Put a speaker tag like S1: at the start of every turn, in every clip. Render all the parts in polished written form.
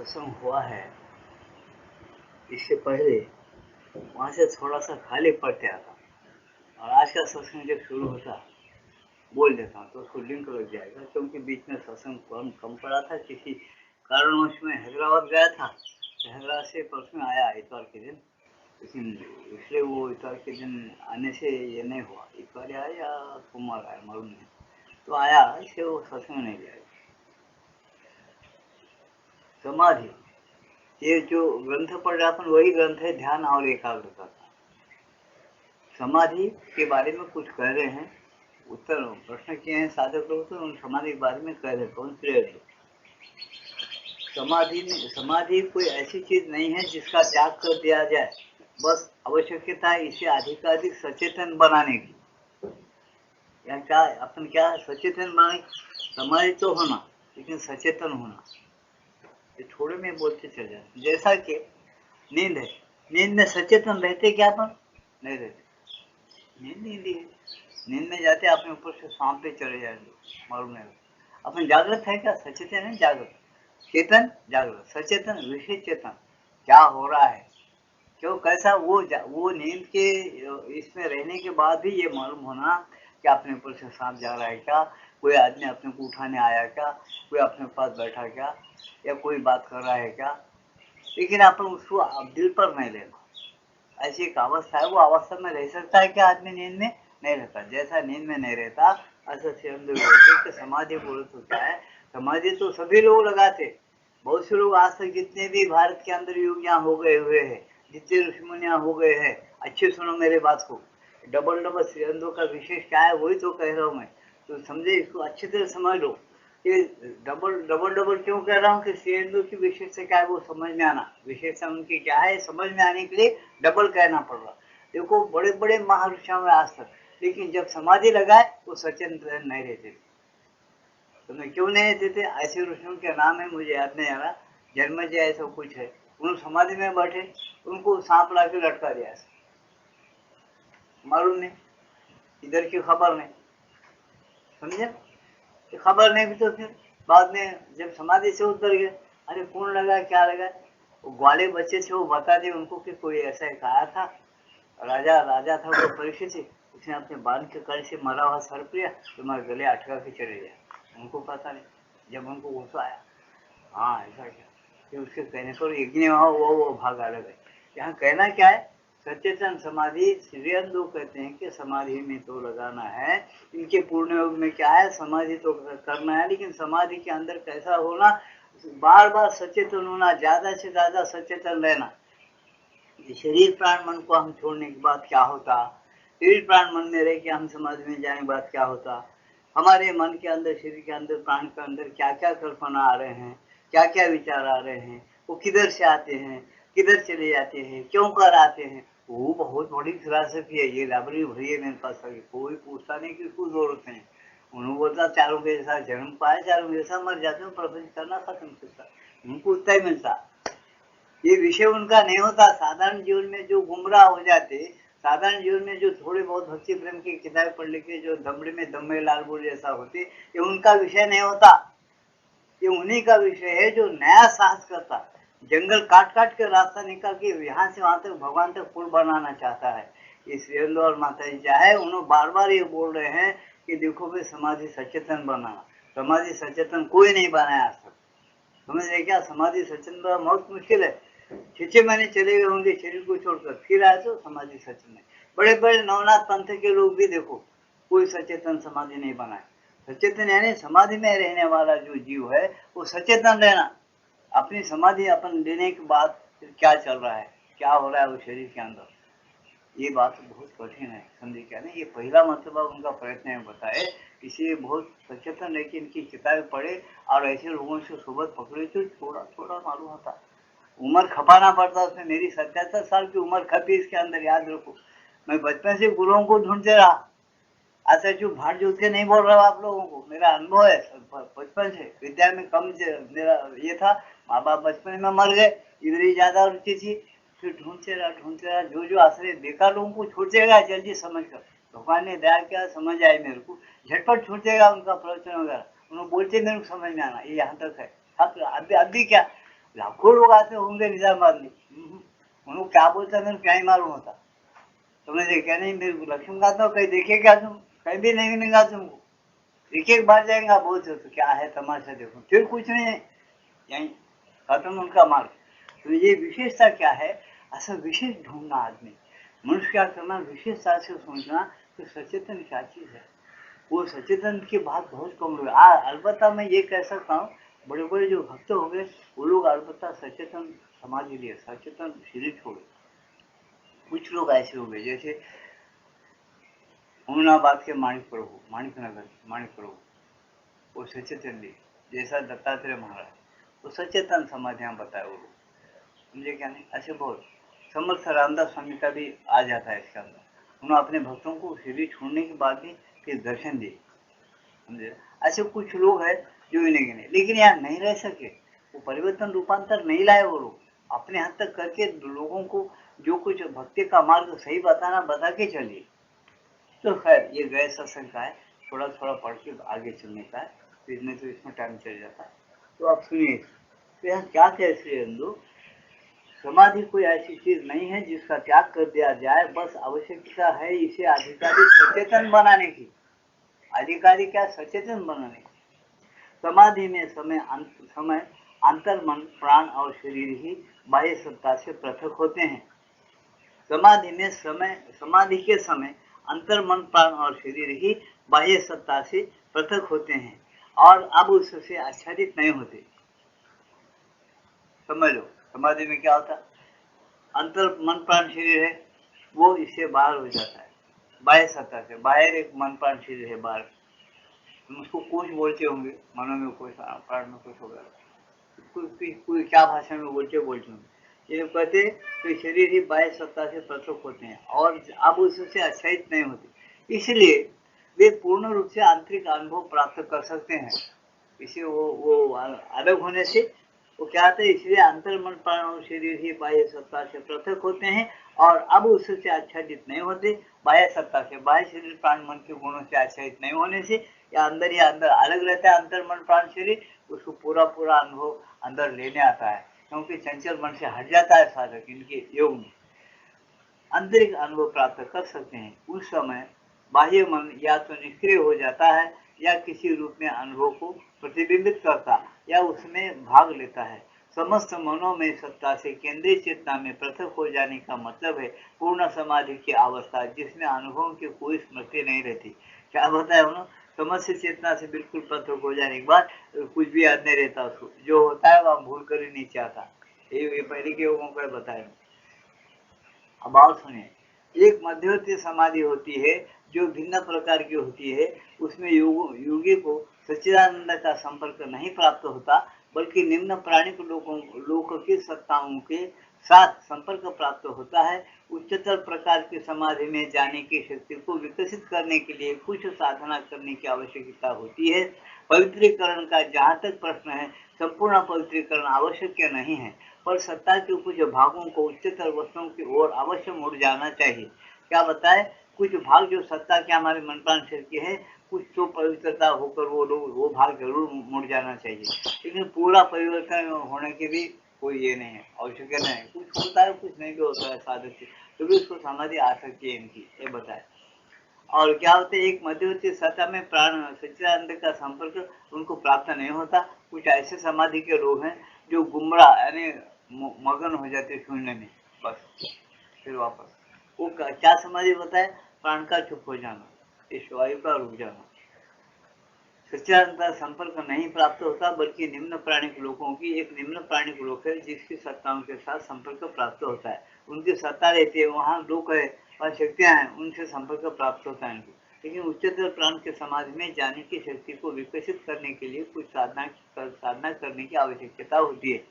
S1: सत्संग हुआ है इससे पहले वहाँ से थोड़ा सा खाली पड़ते आता और आज का सत्संग जब शुरू होता बोल देता हूँ तो उसको लिंक लग जाएगा, क्योंकि बीच में सत्संग कम पड़ा था, किसी कारणवश में हैदराबाद गया था। हैदराबाद से परसों आया इतवार के दिन, लेकिन इसलिए वो इतवार के दिन आने से ये नहीं हुआ। इतवार आया या सोमवार आया मालूम नहीं, तो आया इसलिए वो सत्संग नहीं गया। समाधि ये जो ग्रंथ पढ़ रहा अपन वही ग्रंथ है ध्यान और एकाग्रता का। समाधि के बारे में कुछ कह रहे हैं, उत्तर प्रश्न किए हैं साधक लोग, तो उन समाधि के बारे में कह रहे हैं। कौन सी समाधि कोई ऐसी चीज नहीं है जिसका त्याग कर दिया जाए, बस आवश्यकता है इसे अधिकाधिक सचेतन बनाने की। या क्या अपन क्या सचेतन बनाने, समाधि तो होना लेकिन सचेतन होना। ये थोड़े में बोलते चल जाते, जैसा कि नींद है, नींद में सचेतन रहते क्या अपन? नहीं रहते। नींद में जाते अपने ऊपर से सांप पे चले जाएंगे, मालूम नहीं। अपन जागृत है क्या? सचेतन है, जागृत चेतन, जागृत सचेतन, विशेष चेतन क्या हो रहा है, क्यों कैसा वो नींद के इसमें रहने के बाद भी ये मालूम होना कि अपने ऊपर से सांप जा रहा है क्या, कोई आदमी अपने को उठाने आया क्या, कोई अपने पास बैठा क्या, या कोई बात कर रहा है क्या, लेकिन अपन उसको दिल पर नहीं लेना। ऐसी एक अवस्था है, वो अवस्था में रह सकता है क्या आदमी? नींद में नहीं रहता। जैसा नींद में नहीं रहता ऐसा बोलते समाधि बोले तो क्या है? समाधि तो सभी लोग लगाते, बहुत से लोग आज तक जितने भी भारत के अंदर योगियां हो गए हुए हैं, जितने ऋषिमुनियां हो गए हैं, अच्छे सुनो मेरे बात को। डबल डबल श्रीअंदों का विशेष क्या है वही तो कह रहा हूँ मैं, तो समझे, इसको अच्छी तरह समझ लो। ये डबल डबल डबल क्यों कह रहा हूँ कि श्रीअंदों की विशेषता क्या है वो समझ में आना, विशेषता उनकी क्या है समझ में आने के लिए डबल कहना पड़ रहा। देखो बड़े बड़े महाऋषियों में आज तक, लेकिन जब समाधि लगाए वो सचेतन नहीं रहते थे। तो मैं क्यों नहीं रहते थे? ऐसे ऋषियों के नाम है मुझे याद नहीं आ रहा, जन्मजय ऐसा कुछ है, उन समाधि में बैठे उनको सांप ला के लटका दिया, मालूम नहीं, इधर की खबर नहीं, समझे? खबर नहीं भी तो फिर बाद में जब समाधि से उतर गए, अरे कौन लगा क्या लगा, वो ग्वाले बच्चे थे वो बता दे उनको कि कोई ऐसा एक आया था, राजा था वो परीक्षित थी, उसने अपने बांध के कड़े से मरा हुआ सर्प लिया, तुम्हारे गले अटका के चले गया। उनको पता नहीं, जब उनको गुस्सा आया, हाँ ऐसा क्या, फिर उसके कहने पर यज्ञ वो भाग अलग है। यहाँ कहना क्या है? सचेतन समाधि श्रीअंदो कहते हैं कि समाधि में तो लगाना है। इनके पूर्ण योग में क्या है? समाधि तो करना है, लेकिन समाधि के अंदर कैसा होना? बार बार सचेतन होना, ज्यादा से ज्यादा सचेतन रहना। शरीर प्राण मन को हम छोड़ने के बाद क्या होता, शरीर प्राण मन में रह के हम समाधि में जाने के बाद क्या होता, हमारे मन के अंदर, शरीर के अंदर, प्राण के अंदर क्या क्या कल्पना आ रहे हैं, क्या क्या विचार आ रहे हैं, वो किधर से आते हैं, किधर चले जाते हैं, क्यों कर आते हैं, वो बहुत बड़ी फिलासफी है। ये लाइब्रेरी भरी है मेरे पास, कोई पूछता नहीं कि उसको जरूरत नहीं। उन्होंने बोलता चारों के साथ जन्म पाए, चारों के साथ मर जाते हैं, प्रपंच करना खत्म करता, उनको उतना ही मिलता। ये विषय उनका नहीं होता। साधारण जीवन में जो गुमराह हो जाते, साधारण जीवन में जो थोड़े बहुत भक्ति प्रेम की किताब पढ़ लिखे जो दमड़े में दम्मे लाल बोल जैसा होते, ये उनका विषय नहीं होता। ये उन्हीं का विषय है जो नया साहस करता, जंगल काट काट के रास्ता निकाल के यहाँ से वहां तक भगवान तक पुल बनाना चाहता है। इस और माता जी चाहे उन्होंने बार बार ये बोल रहे हैं कि देखो भाई समाधि सचेतन बनाना, समाधि सचेतन कोई नहीं बनाया आज तक। समझ रहे क्या? समाधि सचेतन बहुत मुश्किल है। 6 महीने चले गए होंगे शरीर को छोड़कर, फिर आए तो समाधि सचेतन है। बड़े बड़े नवनाथ पंथ के लोग भी देखो कोई सचेतन समाधि नहीं बनाए। सचेतन यानी समाधि में रहने वाला जो जीव है वो सचेतन रहना। अपनी समाधि अपन लेने के बाद फिर क्या चल रहा है, क्या हो रहा है वो शरीर के अंदर, ये बात बहुत कठिन है। समझे क्या? नहीं, ये पहला मतलब उनका प्रयत्न है बताए, इसलिए बहुत सचेतन रह के इनकी किताबें पढ़े और ऐसे लोगों से सोबत पकड़े तो थोड़ा थोड़ा मालूम होता। उम्र खपाना पड़ता उसमें, मेरी 77 साल की उम्र खपी इसके अंदर, याद रखो। मैं बचपन से गुरुओं को ढूंढते रहा, ऐसा जो भाड़ जोत के नहीं बोल रहा हूँ आप लोगों को, मेरा अनुभव है बचपन से। विद्या में कम मेरा ये था, माँ बाप बचपन में मर गए, इधर ही ज्यादा रुचि थी, फिर ढूंढते रहा, जो आश्रय बेकार लोगों को छूटेगा जल्दी समझ कर, भगवान ने दया किया, समझ आए मेरे को, झटपट छूटेगा उनका प्रवचन वगैरह, उन्होंने बोलते मेरे को समझ में आना, ये यहाँ तक है। अभी क्या लाखों लोग आते होंगे निजामाबाद में, उनको क्या बोलता है मेरे क्या ही मालूम होता। तुमने देखा नहीं, मेरे लक्ष्मी गाता हूँ, कहीं देखे क्या तुम? कहीं भी नहीं मिलेगा तुमको। एक एक बार जाएंगे बोलते तो क्या है तमाशा देखो, फिर कुछ नहीं है, यही खत्म उनका मार्ग। तो ये विशेषता क्या है, ऐसा विशेष ढूंढना आदमी, मनुष्य क्या करना, विशेषता से सोचना कि सचेतन क्या चीज है। वो सचेतन की बात बहुत कम लोग, अलबत्ता मैं ये कह सकता हूँ, बड़े बड़े जो भक्त हो गए वो लोग अलबत्ता सचेतन समाधि लिए, सचेतन शरीर छोड़े। कुछ लोग ऐसे हो गए जैसे अमीनाबाद के माणिक प्रभु, माणिक नगर माणिक प्रभु, वो सचेतन लिए, जैसा दत्तात्रेय महाराज, वो सचेतन समाधियां बताए वो लोग, समझे क्या नहीं। ऐसे बहुत समर्थ रामदास स्वामी का भी आ जाता है इसके अंदर, उन्होंने अपने भक्तों को सीढ़ी छोड़ने के बाद भी फिर दर्शन दिए, समझे। ऐसे कुछ लोग हैं जो इन्हें गिने, लेकिन यार नहीं रह सके, वो परिवर्तन रूपांतर नहीं लाए वो लोग, अपने हद तक करके लोगों को जो कुछ भक्ति का मार्ग सही बताना बता के चलिए। तो खैर ये गए सत्संग का है, थोड़ा थोड़ा पढ़ के आगे चलने का है, तो इसमें टाइम चल जाता है। तो आप सुनिए, तो यहाँ क्या कह श्री हिंदू, समाधि कोई ऐसी चीज नहीं है जिसका त्याग कर दिया जाए, बस आवश्यकता है इसे अधिकारी सचेतन बनाने की। अधिकारी क्या, सचेतन बनाने की। समाधि में समय अंतर मन प्राण और शरीर ही बाह्य सत्ता से पृथक होते हैं। समाधि के समय अंतर मन प्राण और शरीर ही बाह्य सत्ता से पृथक होते हैं और अब उससे आच्छादित नहीं होते। समझ लो, समाधि में क्या होता, अंतर मन प्राण शरीर है, वो इससे बाहर हो जाता है, बाह्य सत्ता से बाहर एक मन प्राण शरीर है बाहर, तुम उसको कोश बोलते होंगे, मनो में कोश प्राण में कोश होगा, कोई क्या भाषा में बोलते होंगे, ये कहते तो शरीर ही बाह्य सत्ता से पृथक होते हैं और अब उससे आच्छादित नहीं होते, इसलिए वे पूर्ण रूप से आंतरिक अनुभव प्राप्त कर सकते हैं। इसे वो अलग होने से वो क्या होता है, इसलिए अंतर मन प्राण और शरीर ही बाह्य सत्ता से पृथक होते हैं और अब उससे आच्छादित नहीं होते। बाह्य सत्ता से, बाह्य शरीर प्राण मन के गुणों से आच्छादित नहीं होने से या अंदर अलग रहता है अंतर मन प्राण शरीर, उसको पूरा पूरा अनुभव अंदर लेने आता है, क्योंकि चंचल मन से हट जाता है साधक इनके योग में, आंतरिक अनुभव प्राप्त कर सकते हैं। उस समय बाह्य मन या तो निष्क्रिय हो जाता है या किसी रूप में अनुभव को प्रतिबिंबित करता या उसमें भाग लेता है। समस्त मनों में सत्ता से केंद्रीय चेतना में पृथक हो जाने का मतलब है पूर्ण समाधि की अवस्था, जिसमें अनुभव की कोई स्मृति नहीं रहती। क्या बताया उन्होंने, समस्त चेतना से बिल्कुल पृथक हो जाने के बाद कुछ भी याद नहीं रहता, उसको जो होता है वह भूल कर ही नहीं चाहता। ये पहले के लोगों को बताया। अब और सुनिए, एक मध्यवर्ती समाधि होती है जो भिन्न प्रकार की होती है, उसमें योगी को सच्चिदानंद का संपर्क नहीं प्राप्त होता बल्कि निम्न प्राणिक लोक की सत्ताओं के साथ संपर्क प्राप्त होता है। उच्चतर प्रकार की समाधि में जाने की शक्ति को विकसित करने के लिए कुछ साधना करने की आवश्यकता होती है। पवित्रीकरण का जहाँ तक प्रश्न है, संपूर्ण पवित्रीकरण आवश्यक नहीं है, पर सत्ता के कुछ भागों को उच्चतर वस्तुओं की ओर अवश्य मुड़ जाना चाहिए। क्या बताए, कुछ भाग जो सत्ता के हमारे मन प्राण शरीर के है, कुछ तो पवित्रता होकर वो भाग जरूर मुड़ जाना चाहिए, लेकिन पूरा परिवर्तन होने की भी कोई ये नहीं है, आवश्यक नहीं है, कुछ होता है कुछ नहीं भी होता है साधक से, तो भी उसको समाधि आ सकती है इनकी, ये बताए। और क्या होते है, एक मध्यवर्ती सत्ता में प्राण सच्चिदानंद का संपर्क उनको प्राप्त नहीं होता। कुछ ऐसे समाधि के लोग हैं जो गुमराह यानी मगन हो जाते शून्य में, बस फिर वापस वो क्या समाधि बताए, प्राण का चुप हो जाना, इस वायु का रुक जाना। सच्चिदानंद का संपर्क नहीं प्राप्त होता बल्कि निम्न प्राणिक लोगों की एक निम्न प्राणिक लोक है जिसकी सत्ताओं के साथ संपर्क प्राप्त होता है, उनकी सत्ता रहती है, वहाँ लोक है और शक्तियां हैं, उनसे संपर्क प्राप्त होता है इनको। लेकिन उच्चतर प्राण के समाधि में जाने की शक्ति को विकसित करने के लिए कुछ साधना करने की आवश्यकता होती है।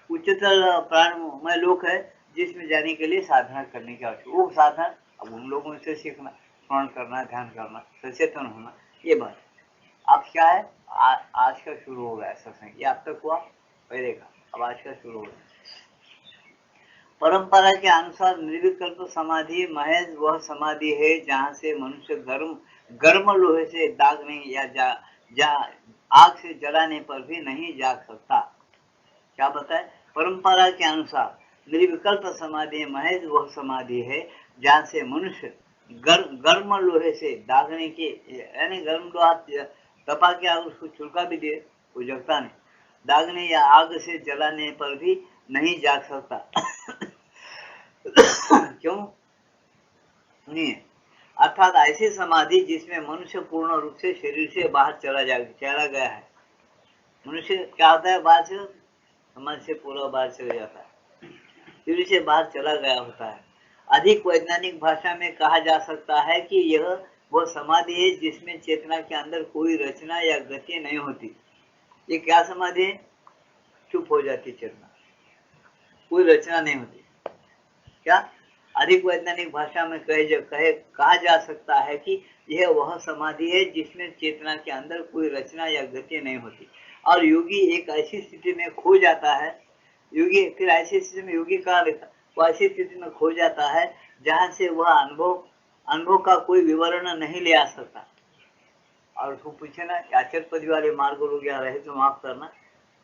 S1: उच्चतर प्राण में लोक है जिसमें जाने के लिए साधना करने की आवश्यकता, वो साधना अब उन लोगों से सीखना, स्मरण करना, ध्यान करना, सचेतन होना, ये बात। अब क्या है, आज का शुरू हो गया सत्संग, ये अब तक हुआ पहले का, अब आज का शुरू हो गया। परंपरा के अनुसार निर्विकल्प समाधि महज वह समाधि है जहाँ से मनुष्य गर्म लोहे से दागने या आग से जलाने पर भी नहीं जाग सकता। क्या बताए? परंपरा के अनुसार निर्विकल्प समाधि महज वह समाधि है जहाँ से मनुष्य गर्म लोहे से दागने के, यानी गर्म लोहा तपा के आग उसको चुलका भी दे वो जगता नहीं, दागने या आग से जलाने पर भी नहीं जाग सकता। क्यों नहीं है? अर्थात ऐसी समाधि जिसमें मनुष्य पूर्ण रूप से शरीर से बाहर चला गया है। मनुष्य क्या होता है? बाहर से समाज से पूरा बाहर चला जाता है, शरीर से बाहर चला गया होता है। अधिक वैज्ञानिक भाषा में कहा जा सकता है कि यह वो समाधि है जिसमें चेतना के अंदर कोई रचना या गति नहीं होती। ये क्या समाधि है? चुप हो जाती चेतना, कोई रचना नहीं होती। क्या अधिक वैज्ञानिक भाषा में कहा जा सकता है कि यह वह समाधि है जिसमें चेतना के अंदर कोई रचना या गति नहीं होती, और योगी एक ऐसी स्थिति में खो जाता है। योगी फिर ऐसी स्थिति में, योगी कहा लिखा, वो ऐसी स्थिति में खो जाता है जहां से वह अनुभव का कोई विवरण नहीं ले आ सकता। और उसको पूछे ना आचार्यपदी वाले मार्ग लोग यहाँ रहे तो माफ करना,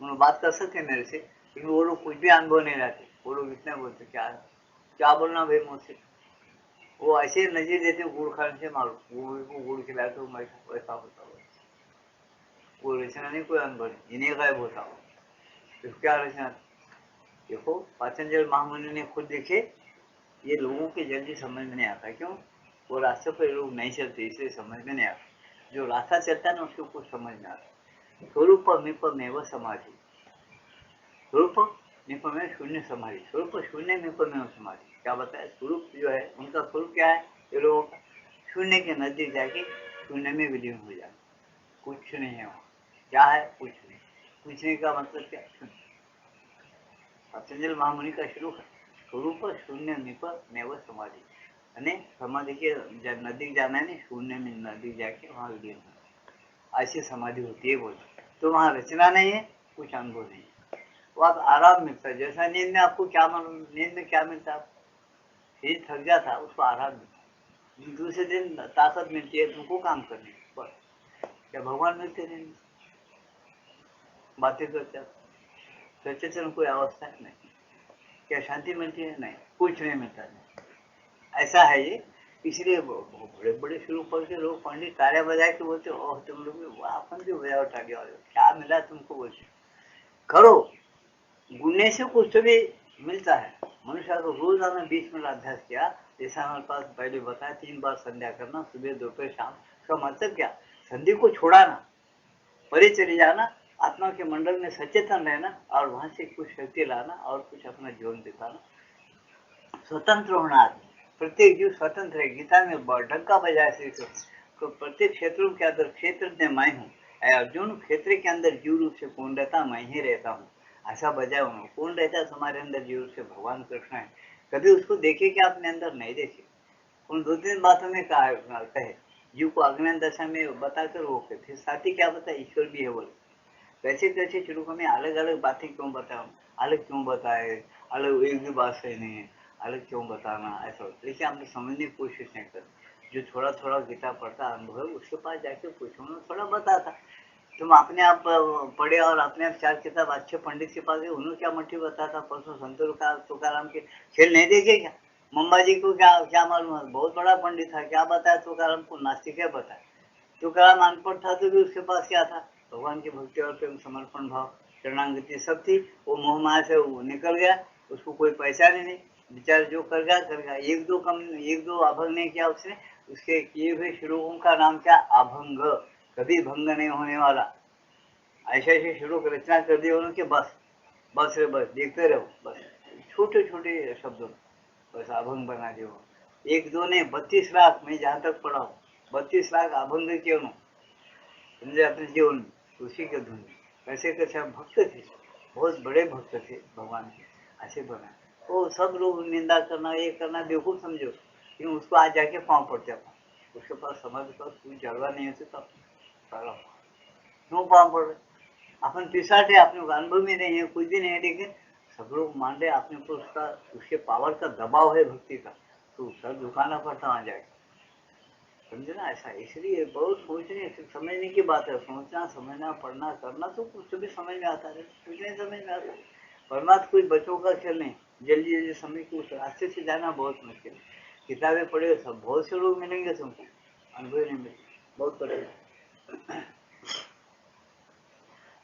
S1: उन्होंने बात कर सकते मेरे से, लेकिन वो लोग कुछ भी अनुभव नहीं रहते। वो लोग इतना बोलते क्या बोलना भाई मुझसे, वो ऐसे नजर देते गुड़ खाने से मारो, गुड़ खिलाए तो वैसा होता हो। वो रचना नहीं, कोई अनुभव नहीं, इन्हें गायब होता हो। तो क्या रचना? देखो पातंजल महामुनि ने खुद देखे, ये लोगों के जल्दी समझ में नहीं आता। क्यों? वो रास्ते पर लोग नहीं चलते, इसलिए समझ में नहीं आता। जो रास्ता चलता है ना उसको कुछ समझ में आता। स्वरूप निपमेव समाधि, स्वरूप निपमेव शून्य समाधि, स्वरूप शून्य निपमेव समाधि। क्या बताया? स्वरूप जो है उनका स्वरूप क्या है? ये लोगों का शून्य के नजदीक जाके शून्य में विलीन हो जाए, कुछ नहीं है वहाँ। क्या है? कुछ नहीं। पूछने का मतलब क्या? पतंजल महामुनि का श्लोक है, स्वरूप शून्य निपमेव समाधि, यानी समाधि के नजदीक जाना है, नहीं शून्य में नजदीक जाके वहाँ विलीन होना, ऐसी समाधि होती है बोलते। तो वहाँ रचना नहीं है, कुछ अनुभव नहीं है, वहाँ आराम मिलता है। जैसा नींद में आपको क्या नींद में क्या मिलता है? शरीर थक जाता है, उसको आराम मिलता है, दूसरे दिन ताकत मिलती है तुमको काम करने की। बस क्या भगवान मिलते नहीं? बातें करते सचेतन कोई अवस्था है नहीं। क्या शांति मिलती है? नहीं, कुछ नहीं मिलता नहीं। ऐसा है ये। इसलिए बड़े बड़े शुरू पढ़ के लोग पंडित तारे बजा के बोलते ओह तुम लोग अपन भी बजा उठा दिया, क्या मिला तुमको? बोलते करो, गुनने से कुछ तो भी मिलता है। मनुष्य को रोजाना 20 मिनट अभ्यास किया, जैसा हमारे पास पहले बताया 3 बार संध्या करना, सुबह दोपहर शाम। उसका मतलब क्या? संधि को छोड़ाना, परे चले जाना, आत्मा के मंडल में सचेतन रहना और वहां से कुछ शक्ति लाना और कुछ अपना जीवन दिखाना, स्वतंत्र होना। प्रत्येक जीव स्वतंत्र है। गीता में ढक्का बजाय श्री कृष्ण तो प्रत्येक क्षेत्रों के अंदर क्षेत्र में मैं हूँ, अर्जुन क्षेत्र के अंदर जीव रूप से कौन रहता? मैं ही रहता हूँ, ऐसा बजाय उन्होंने। कौन रहता है तुम्हारे अंदर जीव रूप से? भगवान कृष्ण है। कभी उसको देखे क्या? अपने अंदर नहीं देखे। उन 2-3 बातों में कहे, जीव को अज्ञान दशा में बताकर वो फिर साथ ही क्या बताए? ईश्वर भी है बोले। कैसे कैसे श्लोकों में अलग अलग बातें क्यों बताऊं? अलग क्यों बताए? अलग एक भी बात सही नहीं है, अलग क्यों बताना? ऐसा होता है। हम समझने की कोशिश नहीं करते। जो थोड़ा थोड़ा गीता पढ़ता अनुभव है उसके पास जाके पूछो, उन्होंने थोड़ा बताता। तुम अपने आप पढ़े और अपने आप 4 किताब अच्छे पंडित के पास गए, उन्होंने क्या मट्टी बताता? परसों संत तुकाराम के खेल नहीं देखे क्या? मुंबा जी को क्या क्या मालूम है? बहुत बड़ा पंडित था, क्या बताया तुकाराम को? नास्तिक है बताया। तुकाराम अनपढ़ था तो भी उसके पास क्या था? भगवान की भक्ति और प्रेम, समर्पण भाव, शरणागति सब थी। वो मोह माया से वो निकल गया, उसको कोई पहचान ही नहीं। बेचारा जो कर गया। एक दो अभंग नहीं किया उसने। उसके किए हुए श्लोकों का नाम क्या? अभंग, कभी भंग नहीं होने वाला। ऐसे ऐसे श्लोक रचना कर दिए उन्होंने, बस बस रे बस देखते रहो, बस छोटे छोटे शब्दों बस अभंग बना दिए। एक दो ने 32 लाख, मैं जहाँ तक पढ़ा हूँ 32 लाख अभंग किए उन्होंने, समझे अपने जीवन में, उसी के धुन में। कैसे कैसे हम भक्त थे, बहुत बड़े भक्त थे भगवान के, ऐसे बना। वो सब लोग निंदा करना, ये करना बेवकूफ समझो, लेकिन उसको आज जाके पाँव पड़ते अपन। उसके पास समझ का कोई जलवा नहीं होती तब क्यों पाँव पड़ रहे? अपन पिसाटे, अपने अनुभव में नहीं है, कुछ भी नहीं है, लेकिन सब लोग मान रहे अपने को, उसका उसके पावर का दबाव है भक्ति का, तो सर झुकाना पड़ता वहां जाके, समझे ना? ऐसा इसलिए बहुत सोचने समझने की बात है। सोचना, समझना, पढ़ना, करना तो कुछ भी समझ में आता है, कुछ नहीं समझ में आता। परमात्मा कोई बच्चों का खेल नहीं। जल्दी जल्दी समय को उस रास्ते से जाना बहुत मुश्किल है। किताबें पढ़े सब बहुत से लोग मिलेंगे तुमको, अनुभव नहीं मिले, बहुत पढ़ेगा।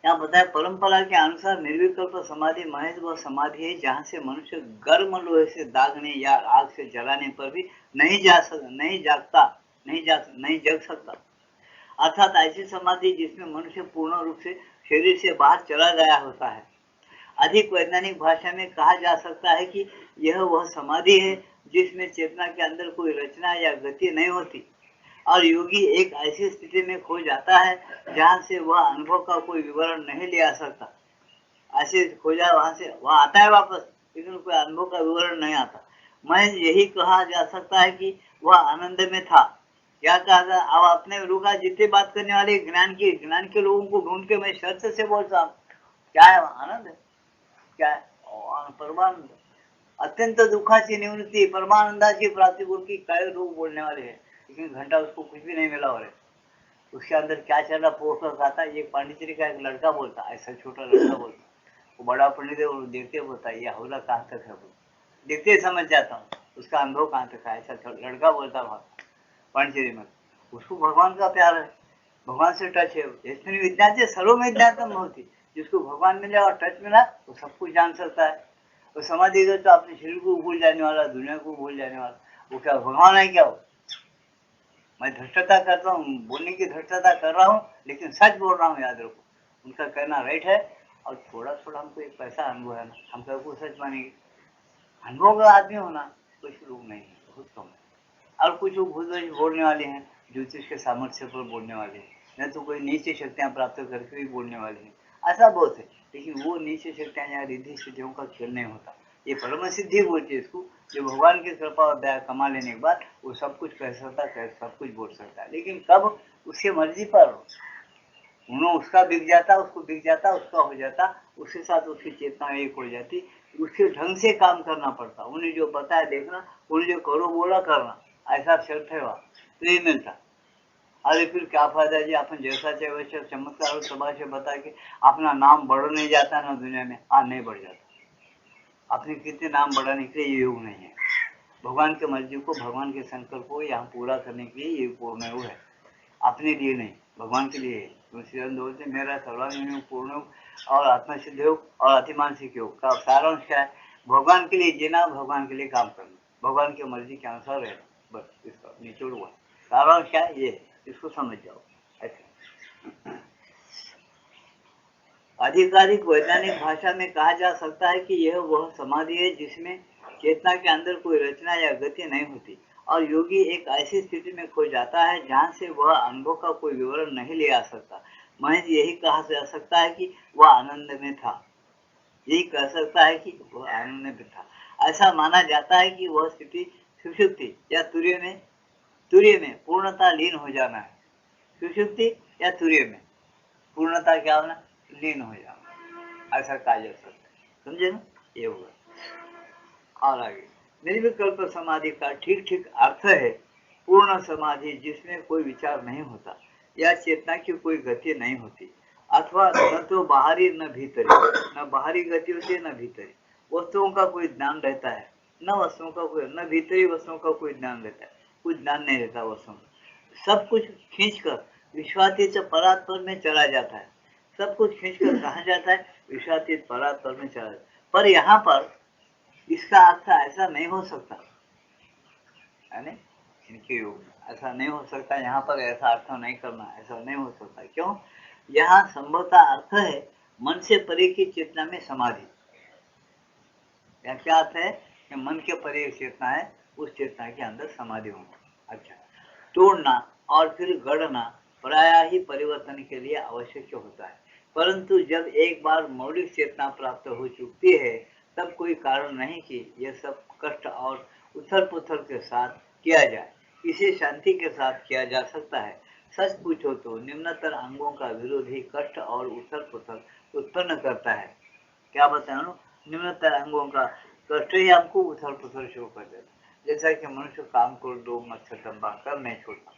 S1: यहाँ बताया परंपरा के अनुसार निर्विकल्प समाधि महज वह समाधि है जहाँ से मनुष्य गर्म लोहे से दागने या आग से जलाने पर भी नहीं जग सकता। अर्थात ऐसी समाधि जिसमें मनुष्य पूर्ण रूप से शरीर से बाहर चला गया होता है। अधिक वैज्ञानिक भाषा में कहा जा सकता है कि यह वह समाधि है जिसमें चेतना के अंदर कोई रचना या गति नहीं होती और योगी एक ऐसी स्थिति में खो जाता है जहाँ से वह अनुभव का कोई विवरण नहीं ले आ सकता। ऐसे खो जाए वहां से वह आता है वापस, लेकिन कोई अनुभव का विवरण नहीं आता। मैं यही कहा जा सकता है कि वह आनंद में था। क्या कहा था? अब अपने रुका जितने बात करने वाले ज्ञान के लोगों को ढूंढ के मैं शर्त से बोलता हूँ, क्या है आनंद? क्या है? परमानंद। अत्यंत दुखाची निवृत्ति, परमानंदाची प्राप्ति की कई लोग बोलने वाले हैं, लेकिन घंटा उसको कुछ भी नहीं मिला हो रहे। उसके अंदर क्या चल रहा पोस्ट आता है। ये पांडिचेरी का एक लड़का बोलता, ऐसा छोटा लड़का बोलता, वो बड़ा पंडित है, वो देखते बोलता है ये हौला कहाँ तक है, देखते समझ जाता हूँ उसका अनुभव कहाँ तक है। ऐसा लड़का बोलता वहाँ पांडिचेरी में। उसको भगवान का प्यार है, भगवान से टच है। इसमें विज्ञान से सर्व विज्ञान होती, जिसको भगवान मिला और टच मिला वो सब कुछ जान सकता है। वो समाधि गए तो अपने शरीर को भूल जाने वाला, दुनिया को भूल जाने वाला, वो क्या भगवान है क्या? वो मैं धृष्टता करता हूँ, बोलने की धृष्टता कर रहा हूँ, लेकिन सच बोल रहा हूँ, याद रखो। उनका कहना राइट है और थोड़ा थोड़ा हमको एक पैसा अनुभव है ना, हम सबको सच मानेंगे। अनुभव का आदमी होना कुछ लोग नहीं है, बहुत कम है। और कुछ लोग भूल बोलने वाले हैं, ज्योतिष के सामर्थ्य पर बोलने वाले हैं, न तो कोई नीचे शक्तियाँ प्राप्त करके भी बोलने वाले हैं, ऐसा बहुत है। लेकिन वो नीचे शक्तियाँ या रिद्धि सिद्धियों का खेल नहीं होता। ये परम सिद्धि बोलती है इसको, जो भगवान की कृपा और दया कमा लेने के बाद वो सब कुछ कह सकता है, सब कुछ बोल सकता है, लेकिन कब? उसके मर्जी पर। उन्होंने उसका बिक जाता, उसको बिक जाता, उसका हो जाता, उसके साथ उसकी चेतना एक हो जाती। उसके ढंग से काम करना पड़ता, उन्हें जो बताया देखना, उन्हें जो करो बोला करना, ऐसा शर्त है वहाँ तो ये मिलता। अरे फिर क्या फायदा जी, अपन जैसा चाहे वैसा चमत्कार और तमाशे बता के अपना नाम बढ़ नहीं जाता ना दुनिया में? नहीं बढ़ जाता। अपने कितने नाम बढ़ाने के लिए ये योग नहीं है। भगवान के मर्जी को, भगवान के संकल्प को यहाँ पूरा करने के लिए ये पूर्ण योग है, अपने लिए नहीं, भगवान के लिए। बोलते मेरा सर्वांगीण योग, पूर्ण योग और आत्मा सिद्ध योग और अतिमानसिक योग का सारांश क्या है? भगवान के लिए जीना, भगवान के लिए काम करना, भगवान की मर्जी के अनुसार रहना, बस इसका निचोड़ हुआ सारांश क्या है, ये इसको समझ जाओ। ऐसा आधिकारिक वैज्ञानिक भाषा में कहा जा सकता है कि यह वह समाधि है जिसमें चेतना के अंदर कोई रचना या गति नहीं होती और योगी एक ऐसी स्थिति में खो जाता है जहाँ से वह अनुभव का कोई विवरण नहीं ले आ सकता। महज यही कहा जा सकता है कि वह आनंद में था। यही कह सकता है कि वह आनंद में था। ऐसा माना जाता है कि वह स्थिति सुषुप्ति या तुर्य में पूर्णता लीन हो जाना है। सुषुप्ति या तुर्य में पूर्णता क्या होना? लीन हो जाना, ऐसा कहा जा सकता है। समझे ना? ये होगा। और आगे निर्विकल्प समाधि का ठीक ठीक अर्थ है पूर्ण समाधि जिसमें कोई विचार नहीं होता या चेतना की कोई गति नहीं होती, अथवा न तो बाहरी न भीतरी, न बाहरी गति होती है न भीतरी वस्तुओं का कोई ज्ञान रहता है, न वस्तुओं का कोई, न भीतरी वस्तुओं का कोई ज्ञान रहता है, कुछ ज्ञान नहीं रहता वस्तुओं का। सब कुछ खींचकर विश्वातीत परात्पर में चला जाता है। सब कुछ खींचकर कहा जाता है? विश्वातीत परात्पर में चला जाता है। पर यहाँ पर इसका अर्थ ऐसा नहीं हो सकता, है ना? इनके योग ऐसा नहीं हो सकता। यहाँ पर ऐसा अर्थ नहीं करना, ऐसा नहीं हो सकता। क्यों? यहाँ संभवतः अर्थ है मन से परे की चेतना में समाधि। यहाँ क्या अर्थ है कि मन के परे एक चेतना है, उस चेतना के अंदर समाधि होना। अच्छा, तोड़ना और फिर गढ़ना प्रायः ही परिवर्तन के लिए आवश्यक होता है, परंतु जब एक बार मौलिक चेतना प्राप्त हो चुकी है तब कोई कारण नहीं कि यह सब कष्ट और उथल पुथल के साथ किया जाए। इसे शांति के साथ किया जा सकता है। सच पूछो तो निम्नतर अंगों का विरोध ही कष्ट और उथल पुथल उत्पन्न करता है। क्या बताऊं? निम्नतर अंगों का कष्ट ही हमको उथल पुथल शुरू कर देता। जैसा कि मनुष्य काम को दो मच्छर दबा कर नहीं छोड़ता।